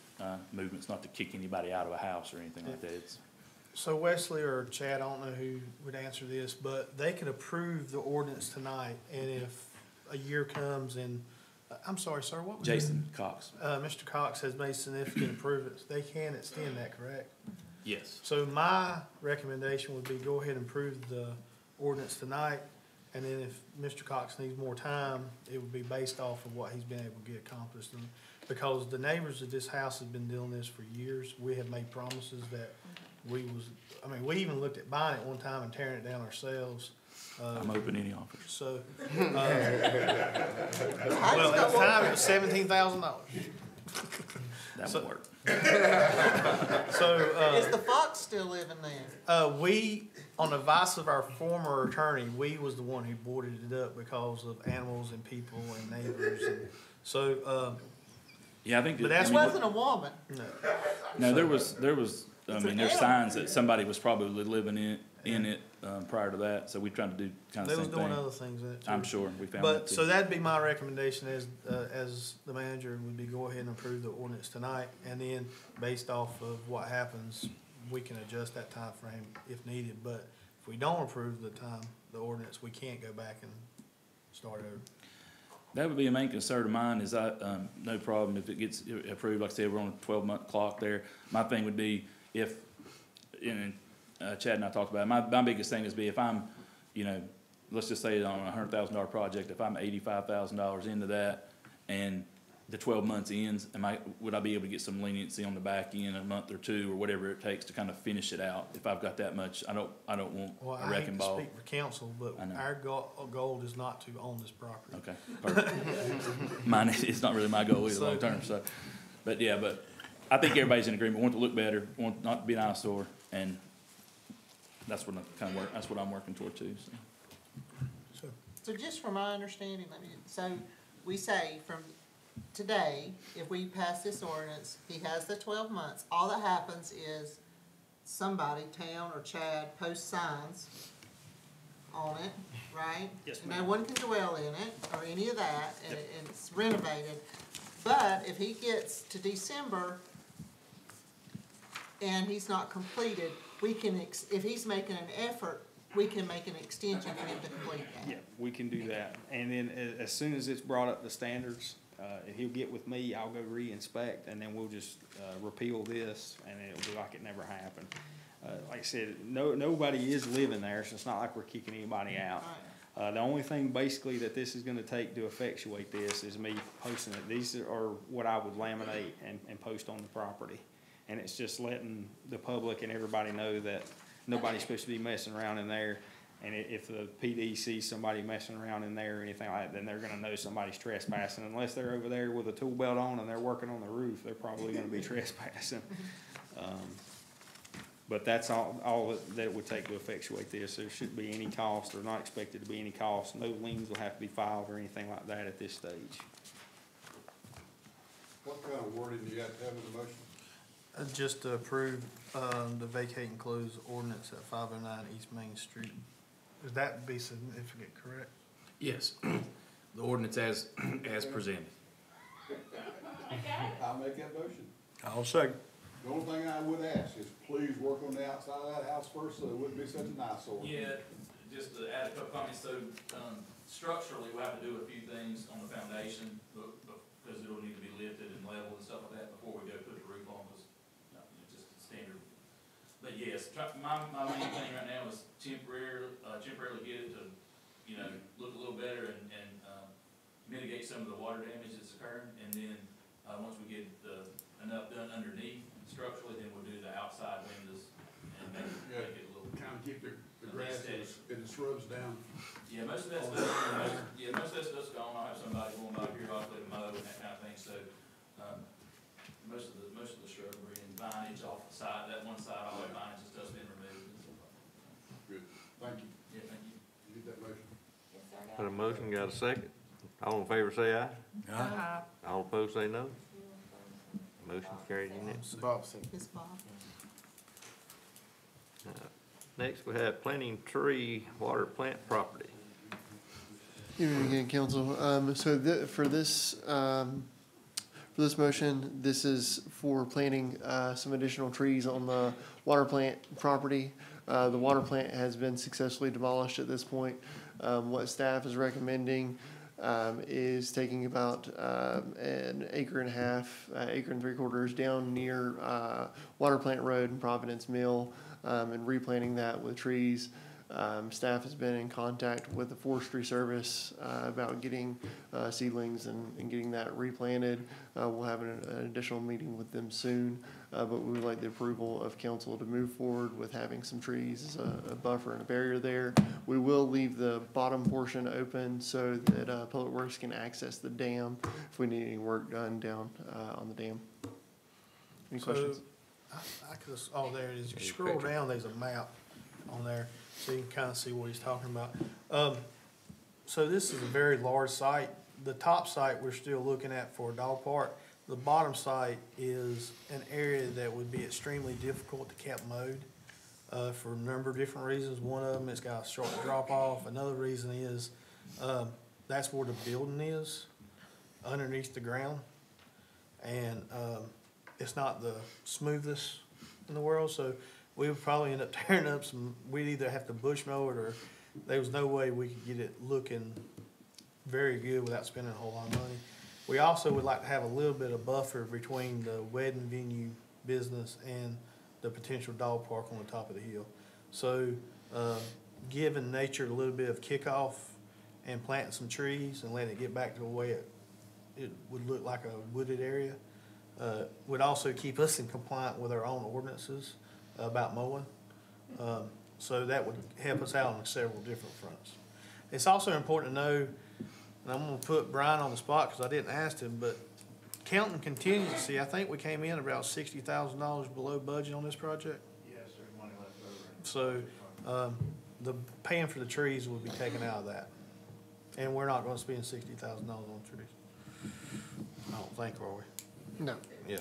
movement's not to kick anybody out of a house or anything like that. It's, So Wesley or Chad, I don't know who would answer this, but they could approve the ordinance tonight, and if a year comes and, I'm sorry, sir, what was Jason Cox. Mr. Cox has made significant improvements, they can extend that, correct? Yes. So my recommendation would be go ahead and approve the ordinance tonight, and then if Mr. Cox needs more time, it would be based off of what he's been able to get accomplished. And because the neighbors of this house have been doing this for years, we have made promises that we we even looked at buying it one time and tearing it down ourselves. I'm open to any offers. So, well, at the time, it was $17,000. That would work. So, Is the fox still living there? we, on the advice of our former attorney, we was the one who boarded it up because of animals and people and neighbors. And so, Yeah, I think. But that- that's It wasn't a woman. no. No, there was, there's signs that somebody was probably living in it, prior to that, so we tried to do kind of They the was same doing thing. other things in it too. I'm sure, we found that But, too. so that'd be my recommendation as the manager, would be go ahead and approve the ordinance tonight, and then based off of what happens, we can adjust that time frame if needed, but if we don't approve the ordinance, we can't go back and start over. That would be a main concern of mine, is no problem if it gets approved. Like I said, we're on a 12-month clock there. My thing would be if, and Chad and I talked about it, my biggest thing is if I'm, you know, let's just say on a $100,000 project, if I'm $85,000 into that and the 12 months ends, would I be able to get some leniency on the back end, a month or two or whatever it takes to kind of finish it out? If I've got that much, I don't want Well, a I hate wrecking to ball. speak for council, but I know. our goal is not to own this property. Okay, perfect. Mine, it's not really my goal either, long term, so, but yeah, but I think everybody's in agreement, want it to look better, want not to be an eyesore, and that's what I'm working toward too, so. So just from my understanding, so we say from today, if we pass this ordinance, he has the 12 months, all that happens is somebody, town or Chad, posts signs on it, right? Yes, And ma'am. no one can dwell in it or any of that, and it's renovated. But if he gets to December and he's not completed, we can, if he's making an effort, we can make an extension for him to complete that. Yeah, we can do that. And then as soon as it's brought up to standards, he'll get with me, I'll go re-inspect, and then we'll just repeal this, and it'll be like it never happened. Like I said, nobody is living there, so it's not like we're kicking anybody out. The only thing basically that this is gonna take to effectuate this is me posting it. These are what I would laminate and post on the property. And it's just letting the public and everybody know that nobody's supposed to be messing around in there. And if the PD sees somebody messing around in there or anything like that, then they're gonna know somebody's trespassing. Unless they're over there with a tool belt on and they're working on the roof, they're probably gonna be trespassing. But that's all that it would take to effectuate this. There shouldn't be any cost, or not expected to be any cost. No liens will have to be filed or anything like that at this stage. What kind of wording do you have to have in the motion? Just to approve, the vacate and close ordinance at 509 East Main Street. Would that be significant, correct? Yes, the ordinance as presented. I'll make that motion. I'll second. The only thing I would ask is please work on the outside of that house first, so it wouldn't be such an eyesore. Yeah, just to add a couple comments, so, structurally, we'll have to do a few things on the foundation, because it'll need to be lifted and leveled and stuff like that before we go put the roof on, because, just standard. But yes, my main thing right now is temporarily get it to, look a little better and mitigate some of the water damage that's occurring, and then, once we get enough done underneath structurally, then we'll do the outside windows and make it a little. Kind of keep the grass and the shrubs down. Yeah, most of that stuff's gone. I'll have somebody going by here, hopefully to mow and that kind of thing, so, most of the shrubbery and vinage off the side, that one side, all that vinage and stuff's been removed and stuff like that. Good, thank you. Yeah, thank you. You need that motion? Got a motion, got a second. All in favor say aye. Aye. All opposed say no. Motion carried unanimously. Ms. Bob. Next, we have planting tree water plant property. Evening again, council. For this motion, this is for planting, some additional trees on the water plant property. The water plant has been successfully demolished at this point. What staff is recommending, is taking about, an acre and a half, acre and 3/4 down near, Water Plant Road and Providence Mill, and replanting that with trees. Staff has been in contact with the Forestry Service, about getting, seedlings and getting that replanted. We'll have an additional meeting with them soon, but we would like the approval of council to move forward with having some trees as a buffer and a barrier there. We will leave the bottom portion open so that, Public Works can access the dam if we need any work done down, on the dam. Any questions? I could, there it is. You scroll down, there's a map on there, so you can kind of see what he's talking about. So this is a very large site. The top site we're still looking at for a dog park. The bottom site is an area that would be extremely difficult to keep mowed, for a number of different reasons. One of them, it's got a sharp drop off. Another reason is, that's where the building is, underneath the ground. And, it's not the smoothest in the world, so we would probably end up tearing up we'd either have to bush mow it, or there was no way we could get it looking very good without spending a whole lot of money. We also would like to have a little bit of buffer between the wedding venue business and the potential dog park on the top of the hill. So, giving nature a little bit of kickoff and planting some trees and letting it get back to the way it would look like a wooded area, would also keep us in compliant with our own ordinances about mowing. So that would help us out on several different fronts. It's also important to know, and I'm gonna put Brian on the spot because I didn't ask him, but counting contingency, I think we came in about $60,000 below budget on this project. Yes, there's money left over. So, the paying for the trees would be taken out of that. And we're not gonna spend $60,000 on trees. I don't think, are we? No. Yeah.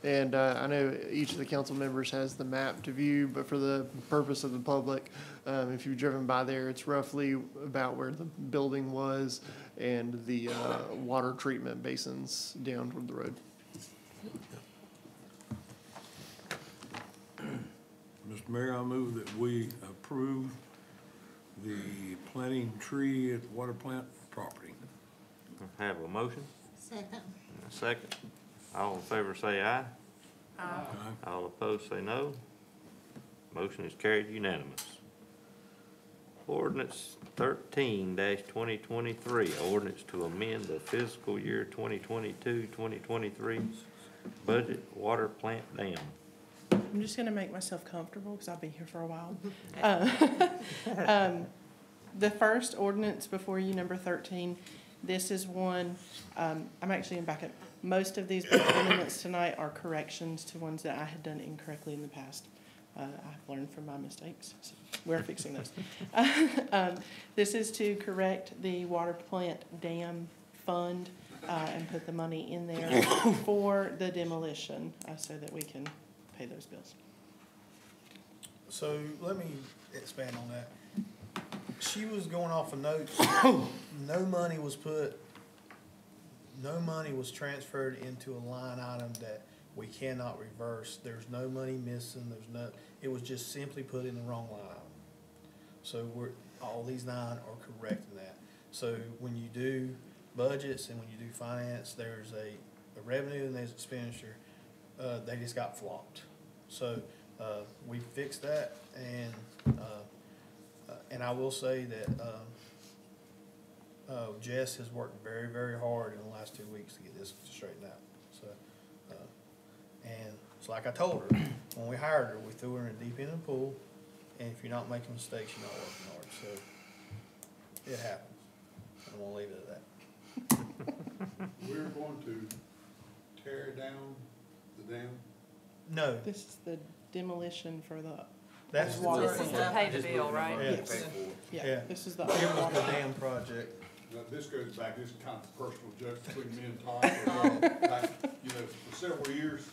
And I know each of the council members has the map to view, but for the purpose of the public, if you've driven by there, it's roughly about where the building was and the water treatment basins down toward the road. Mr. Mayor, I move that we approve the planting tree at the water plant property. Have a motion Second. and a second. All in favor say aye. Aye. All opposed say no. Motion is carried unanimous. Ordinance 13-2023, ordinance to amend the fiscal year 2022-2023 budget water plant dam. I'm just gonna make myself comfortable because I'll be here for a while. The first ordinance before you, number 13, this is one, I'm actually gonna back up. Most of these budget amendments tonight are corrections to ones that I had done incorrectly in the past. I've learned from my mistakes, so we're fixing those. This is to correct the water plant dam fund and put the money in there for the demolition so that we can pay those bills. So let me expand on that. She was going off of notes. No money was transferred into a line item that we cannot reverse. There's no money missing, it was just simply put in the wrong line item. So all these 9 are correcting that. So when you do budgets and when you do finance, there's a revenue and there's expenditure, they just got flopped. So, we fixed that and I will say that, Jess has worked very, very hard in the last 2 weeks to get this straightened out. So, and it's like I told her, when we hired her, we threw her in a deep end of the pool, and if you're not making mistakes, you're not working hard. So, it happens. I'm gonna leave it at that. We're going to tear down the dam. No, This is the demolition for the that's water This is plant. to pay the bill, right? Yes. Yeah, this is the. It was the dam project. Now, this goes back, this is kind of a personal joke between me and Todd. Back, for several years.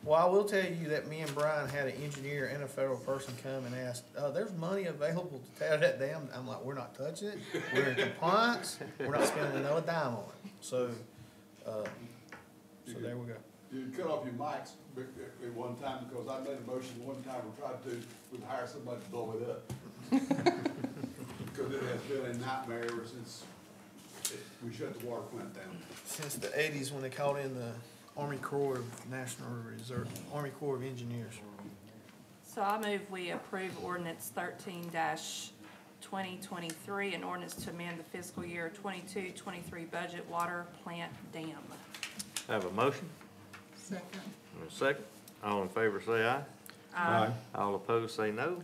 Well, I will tell you that me and Brian had an engineer and a federal person come and ask, there's money available to tear that dam. I'm like, we're not touching it. We're in compliance. We're not spending another dime on it. So there we go. You cut off your mics at one time because I made a motion one time we tried to, we'd hire somebody to blow it up. Because it has been a nightmare ever since we shut the water plant down. Since the 80s when they called in the Army Corps of National Reserve, Army Corps of Engineers. So I move we approve ordinance 13-2023, an ordinance to amend the fiscal year 22-23 budget water plant dam. Have a motion? Second. And a second. All in favor say aye. Aye. All opposed say no.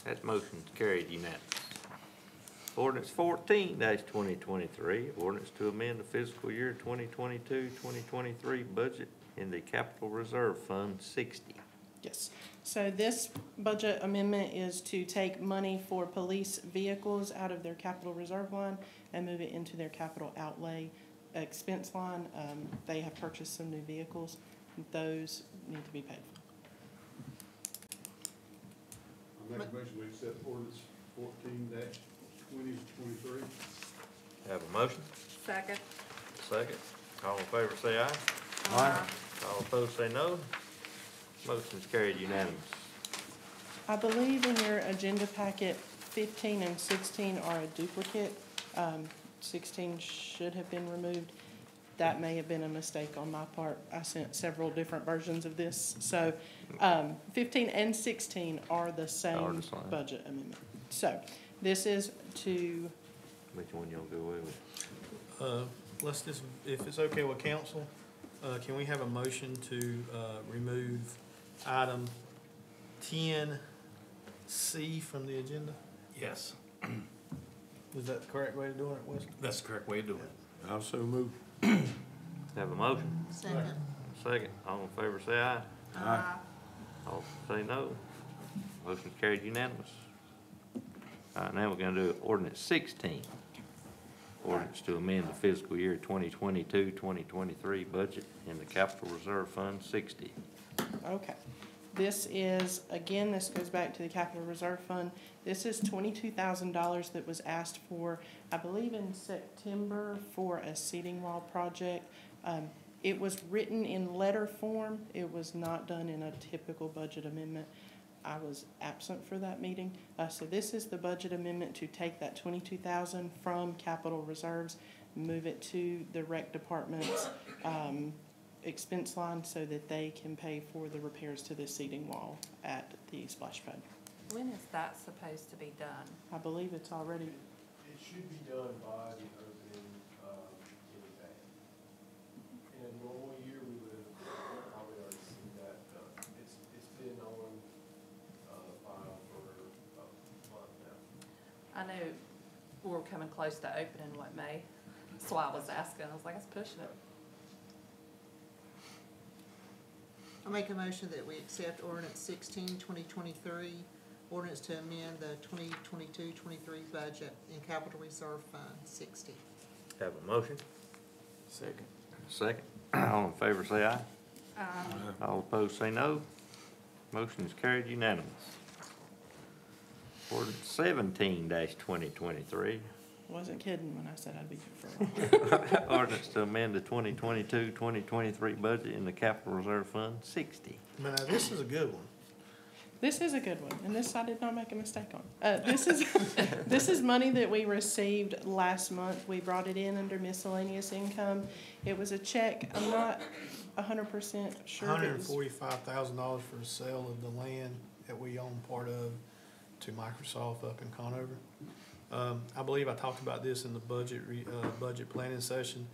That motion's carried unanimous. Ordinance 14-2023, ordinance to amend the fiscal year 2022-2023 budget in the Capital Reserve Fund 60. Yes, so this budget amendment is to take money for police vehicles out of their capital reserve line and move it into their capital outlay expense line. They have purchased some new vehicles. Those need to be paid for. I make a motion we accept ordinance 14-2023. Have a motion? Second. Second. All in favor say aye. Aye. All opposed say no. Motion's carried unanimous. I believe in your agenda packet, 15 and 16 are a duplicate. 16 should have been removed. That may have been a mistake on my part. I sent several different versions of this. So 15 and 16 are the same budget amendment. So this is to... Which one y'all go away with? Let's just, if it's okay with council, can we have a motion to remove item 10C from the agenda? Yes, Is that the correct way of doing it, Wesley? that's the correct way to do it. Also move. Have a motion? Second. Second. All in favor say aye. Aye. All say no. Motion's carried unanimous. All right, now we're gonna do ordinance 16. Ordinance to amend the fiscal year 2022-2023 budget in the Capital Reserve Fund 60. Okay. This is, again, this goes back to the Capital Reserve Fund. This is $22,000 that was asked for, I believe in September, for a seating wall project. It was written in letter form. It was not done in a typical budget amendment. I was absent for that meeting. So this is the budget amendment to take that $22,000 from capital reserves, move it to the rec department's expense line so that they can pay for the repairs to the seating wall at the splash pad. When is that supposed to be done? I believe it's already, It should be done by the opening of any day. In a normal year, we would have probably already seen that done. It's been on, file for a month now. I know we're coming close to opening, what, May? That's why I was asking. I was like, it's pushing it. I'll make a motion that we accept ordinance 16/2023, ordinance to amend the 2022-23 budget in capital reserve fund 60. Have a motion? Second. Second. All in favor say aye. Um, All opposed say no. Motion is carried unanimous. Ordinance 17-2023. wasn't kidding when I said I'd be here for a while. Ordinance to amend the 2022-2023 budget in the capital reserve fund 60. But now, this is a good one. This is a good one, and this I did not make a mistake on. This is money that we received last month. We brought it in under miscellaneous income. It was a check. I'm not 100% sure. $145,000 for the sale of the land that we own part of to Microsoft up in Conover. I believe I talked about this in the budget planning session.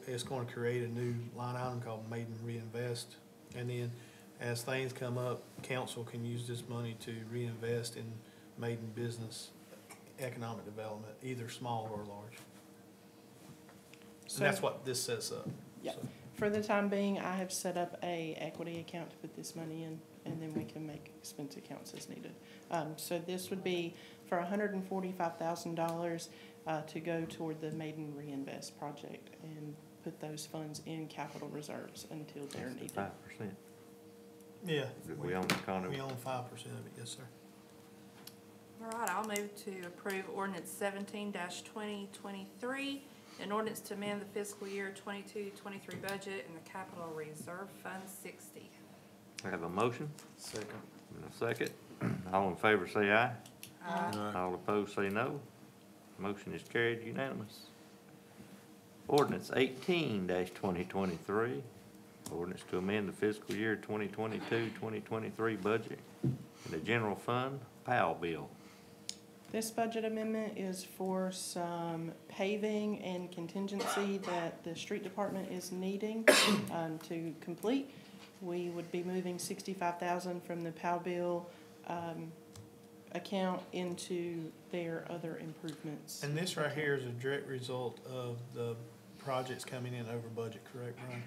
It's going to create a new line item called Maiden Reinvest, and then as things come up, council can use this money to reinvest in Maiden business economic development, either small or large. So- And that's what this sets up. Yeah. So, For the time being, I have set up a equity account to put this money in, and then we can make expense accounts as needed. So this would be for $145,000 to go toward the Maiden Reinvest project and put those funds in capital reserves until they're needed. 5%. yeah. We own the condo. We own 5% of it, yes, sir. All right, I'll move to approve ordinance 17-2023, an ordinance to amend the fiscal year 22-23 budget in the capital reserve fund 60. I have a motion Second. and a second. All in favor say aye. Aye. All opposed say no. Motion is carried unanimous. Ordinance 18-2023, ordinance to amend the fiscal year 2022-2023 budget in the general fund, POW bill. This budget amendment is for some paving and contingency that the street department is needing to complete. We would be moving $65,000 from the POW bill account into their other improvements. And this right here is a direct result of the projects coming in over budget, correct, Brian?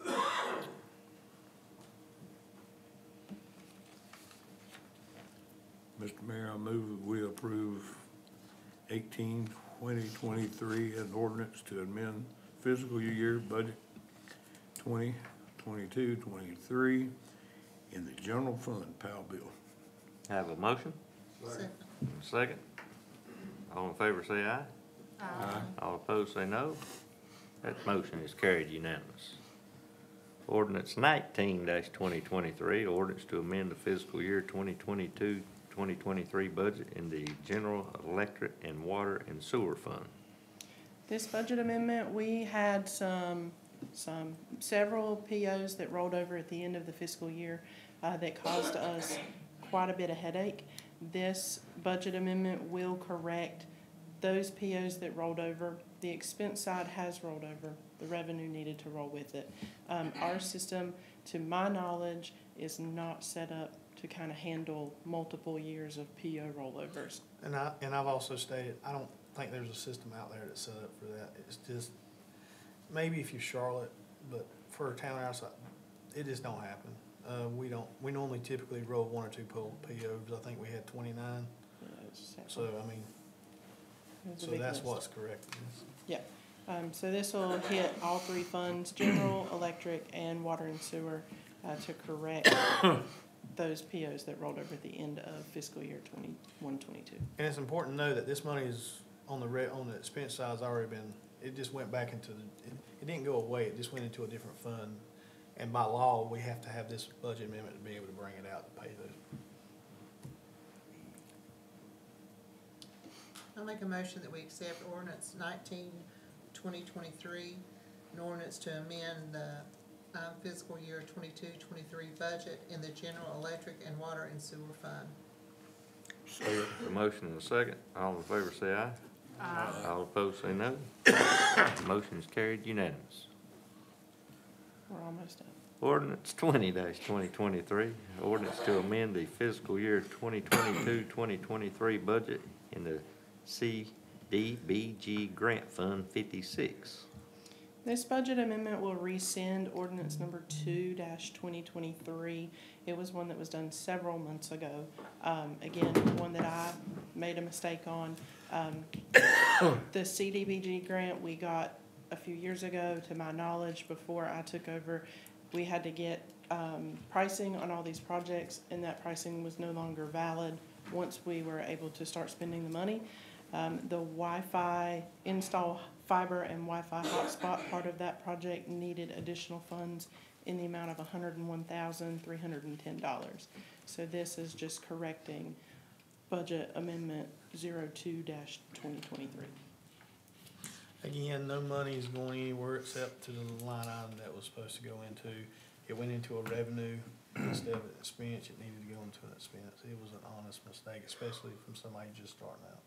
Yeah. Mr. Mayor, I move that we approve 18-2023 an ordinance to amend fiscal year budget 2022-23 in the general fund, POW bill. Have a motion? Second. Second. All in favor say aye. Aye. All opposed say no. That motion is carried unanimous. Ordinance 19-2023, ordinance to amend the fiscal year 2022-2023 budget in the general electric and water and sewer fund. This budget amendment, we had several POs that rolled over at the end of the fiscal year that caused us quite a bit of headache. This budget amendment will correct those POs that rolled over. The expense side has rolled over. The revenue needed to roll with it. Our system, to my knowledge, is not set up to kind of handle multiple years of PO rollovers. And I've also stated, I don't think there's a system out there that's set up for that. It's just, maybe if you're Charlotte, but for a town outside, it just don't happen. We normally typically roll 1 or 2 POs. I think we had 29. So, I mean, so that's what's correct. Yeah. So this will hit all 3 funds, general, electric, and water and sewer, to correct those POs that rolled over at the end of fiscal year 21-22. And it's important to know that this money is on the expense side has already been, it just went back into it didn't go away, it just went into a different fund. And by law, we have to have this budget amendment to be able to bring it out to pay those. I'll make a motion that we accept ordinance 19/2023, an ordinance to amend the fiscal year 22-23 budget in the general electric and water and sewer fund. Second. A motion and a second. All in favor say aye. Aye. All opposed say no. Motion is carried unanimous. We're almost done. Ordinance 20-2023, ordinance to amend the fiscal year 2022-2023 budget in the CDBG Grant Fund 56. This budget amendment will rescind ordinance number 2-2023. It was one that was done several months ago. Again, one that I made a mistake on. The CDBG grant we got a few years ago, to my knowledge, before I took over. We had to get pricing on all these projects, and that pricing was no longer valid once we were able to start spending the money. The Wi-Fi install fiber and Wi-Fi hotspot part of that project needed additional funds in the amount of $101,310. So this is just correcting budget amendment 02-2023. Again, no money is going anywhere except to the line item that was supposed to go into. It went into a revenue instead of an expense. It needed to go into an expense. It was an honest mistake, especially from somebody just starting out.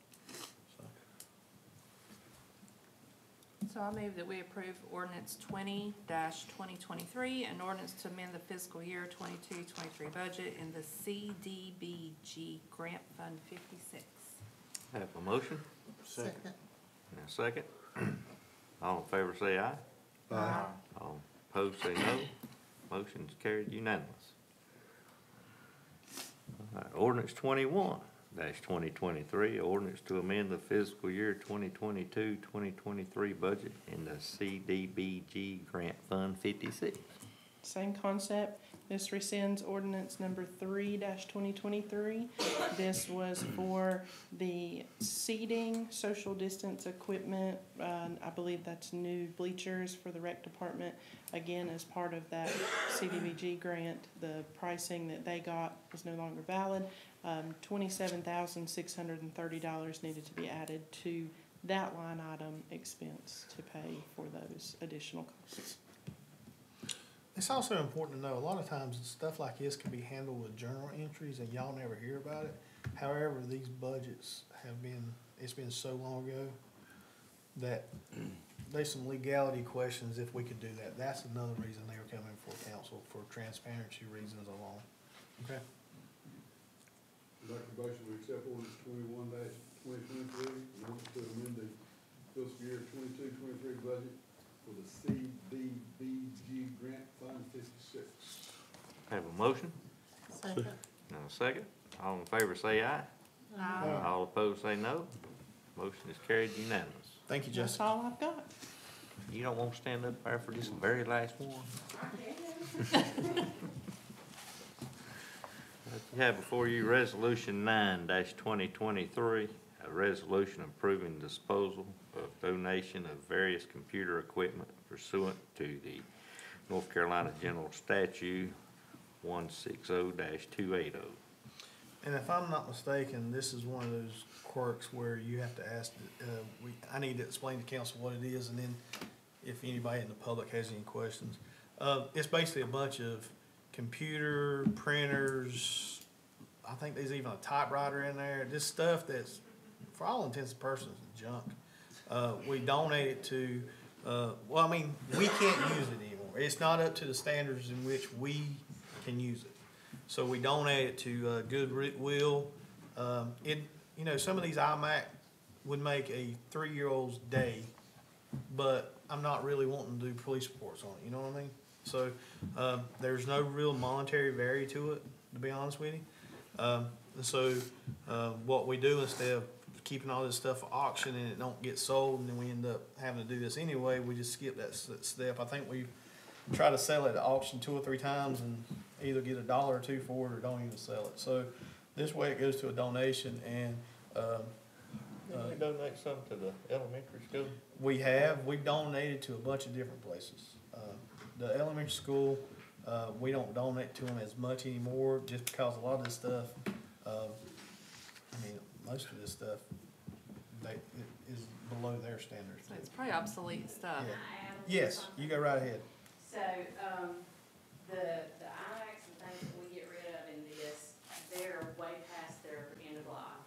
So I move that we approve ordinance 20-2023, an ordinance to amend the fiscal year 22-23 budget in the CDBG Grant Fund 56. Have a motion Second. and a second. All in favor say aye. Aye. All opposed say no. Motion is carried unanimous. All right, ordinance 21-2023, ordinance to amend the fiscal year 2022-2023 budget in the CDBG Grant Fund 56. Same concept. This rescinds ordinance number 3-2023. This was for the seating, social distance equipment. I believe that's new bleachers for the rec department. Again, as part of that CDBG grant, the pricing that they got was no longer valid. $27,630 needed to be added to that line item expense to pay for those additional costs. It's also important to know, a lot of times stuff like this can be handled with journal entries and y'all never hear about it. However, these budgets have been, it's been so long ago that there's some legality questions if we could do that. That's another reason they were coming for council, for transparency reasons alone. Okay? I'd like a motion to accept ordinance 21-2023, an ordinance to amend the fiscal year 22-23 budget for the CDBG Grant Fund 56. Have a motion Second. and a second. All in favor say aye. Aye. All opposed say no. Motion is carried unanimous. Thank you, That's Jessica. all I've got. You don't want to stand up there for this very last one? You have before you Resolution 9-2023, a resolution approving disposal of donation of various computer equipment pursuant to the North Carolina General Statute 160-280. And if I'm not mistaken, this is one of those quirks where you have to ask, I need to explain to council what it is, and then if anybody in the public has any questions. It's basically a bunch of computer, printers, I think there's even a typewriter in there, just stuff that's, for all intents and purposes, junk. We donate it to, well, I mean, we can't use it anymore. It's not up to the standards in which we can use it. So we donate it to Goodwill. You know, some of these iMac would make a 3-year-old's day, but I'm not really wanting to do police reports on it, you know what I mean? So there's no real monetary value to it, to be honest with you. What we do, instead of keeping all this stuff at auction and it don't get sold and then we end up having to do this anyway, we just skip that step. I think we try to sell it at auction 2 or 3 times and either get $1 or $2 for it or don't even sell it. So this way it goes to a donation, and Didn't we donate some to the elementary school? we've donated to a bunch of different places. The elementary school, we don't donate to them as much anymore just because a lot of this stuff, I mean, most of this stuff, it is below their standards. So it's probably obsolete stuff. Yeah. Yes, you go right ahead. So, the IMAX and things that we get rid of in this, they're way past their end of life.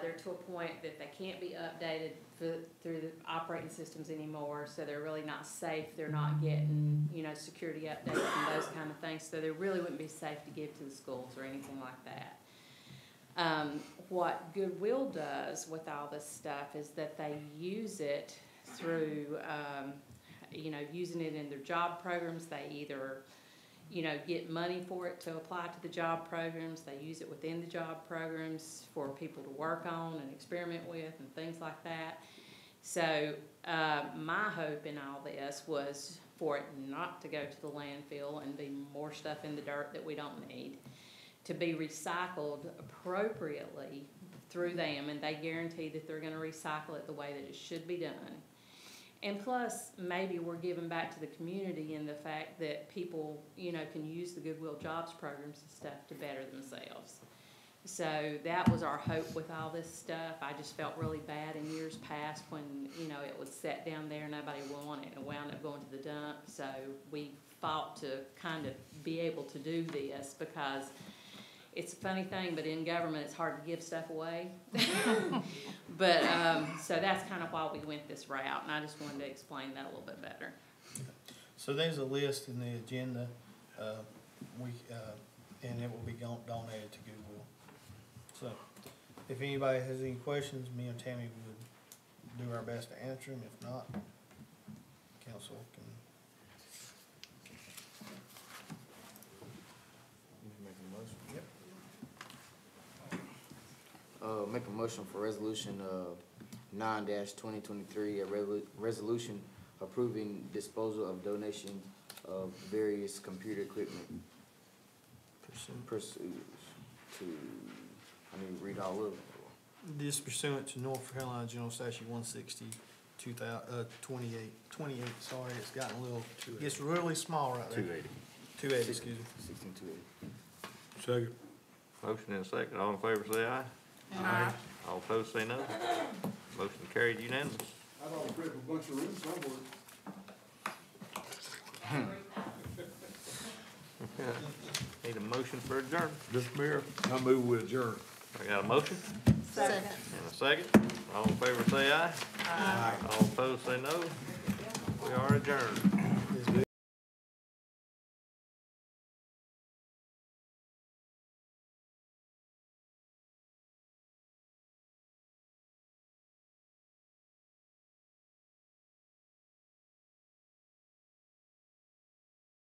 They're to a point that they can't be updated through the operating systems anymore, so they're really not safe. They're not getting, security updates and those kind of things, so they really wouldn't be safe to give to the schools or anything like that. What Goodwill does with all this stuff is that they use it through, using it in their job programs. They either, get money for it to apply to the job programs. They use it within the job programs for people to work on and experiment with and things like that. So my hope in all this was for it not to go to the landfill and be more stuff in the dirt that we don't need, to be recycled appropriately through them, and they guarantee that they're gonna recycle it the way that it should be done. And plus, maybe we're giving back to the community in the fact that people, can use the Goodwill Jobs programs and stuff to better themselves. So that was our hope with all this stuff. I just felt really bad in years past when, it was set down there, nobody wanted it, and wound up going to the dump. So we fought to kind of be able to do this, because it's a funny thing, but in government, it's hard to give stuff away. But, so that's kind of why we went this route, and I just wanted to explain that a little bit better. So there's a list in the agenda, and it will be donated to Goodwill. So, if anybody has any questions, me and Tammy would do our best to answer them. If not, council can. Yep. Make a motion for resolution, 9-2023, a resolution approving disposal of donation of various computer equipment pursues to, I need to read all of them. This pursuant to North Carolina General Statute 160, 28, sorry, it's gotten a little, gets really small right there. 280, excuse me. 16280. Second. Motion and a second. All in favor say aye. Aye. All opposed say no. Motion carried unanimous. I'd ought to prep a bunch of rooms somewhere. Need a motion for adjournment. Mr. Mayor, I move with adjourn. I got a motion Second. and a second. All in favor say aye. Aye. All opposed say no. We are adjourned.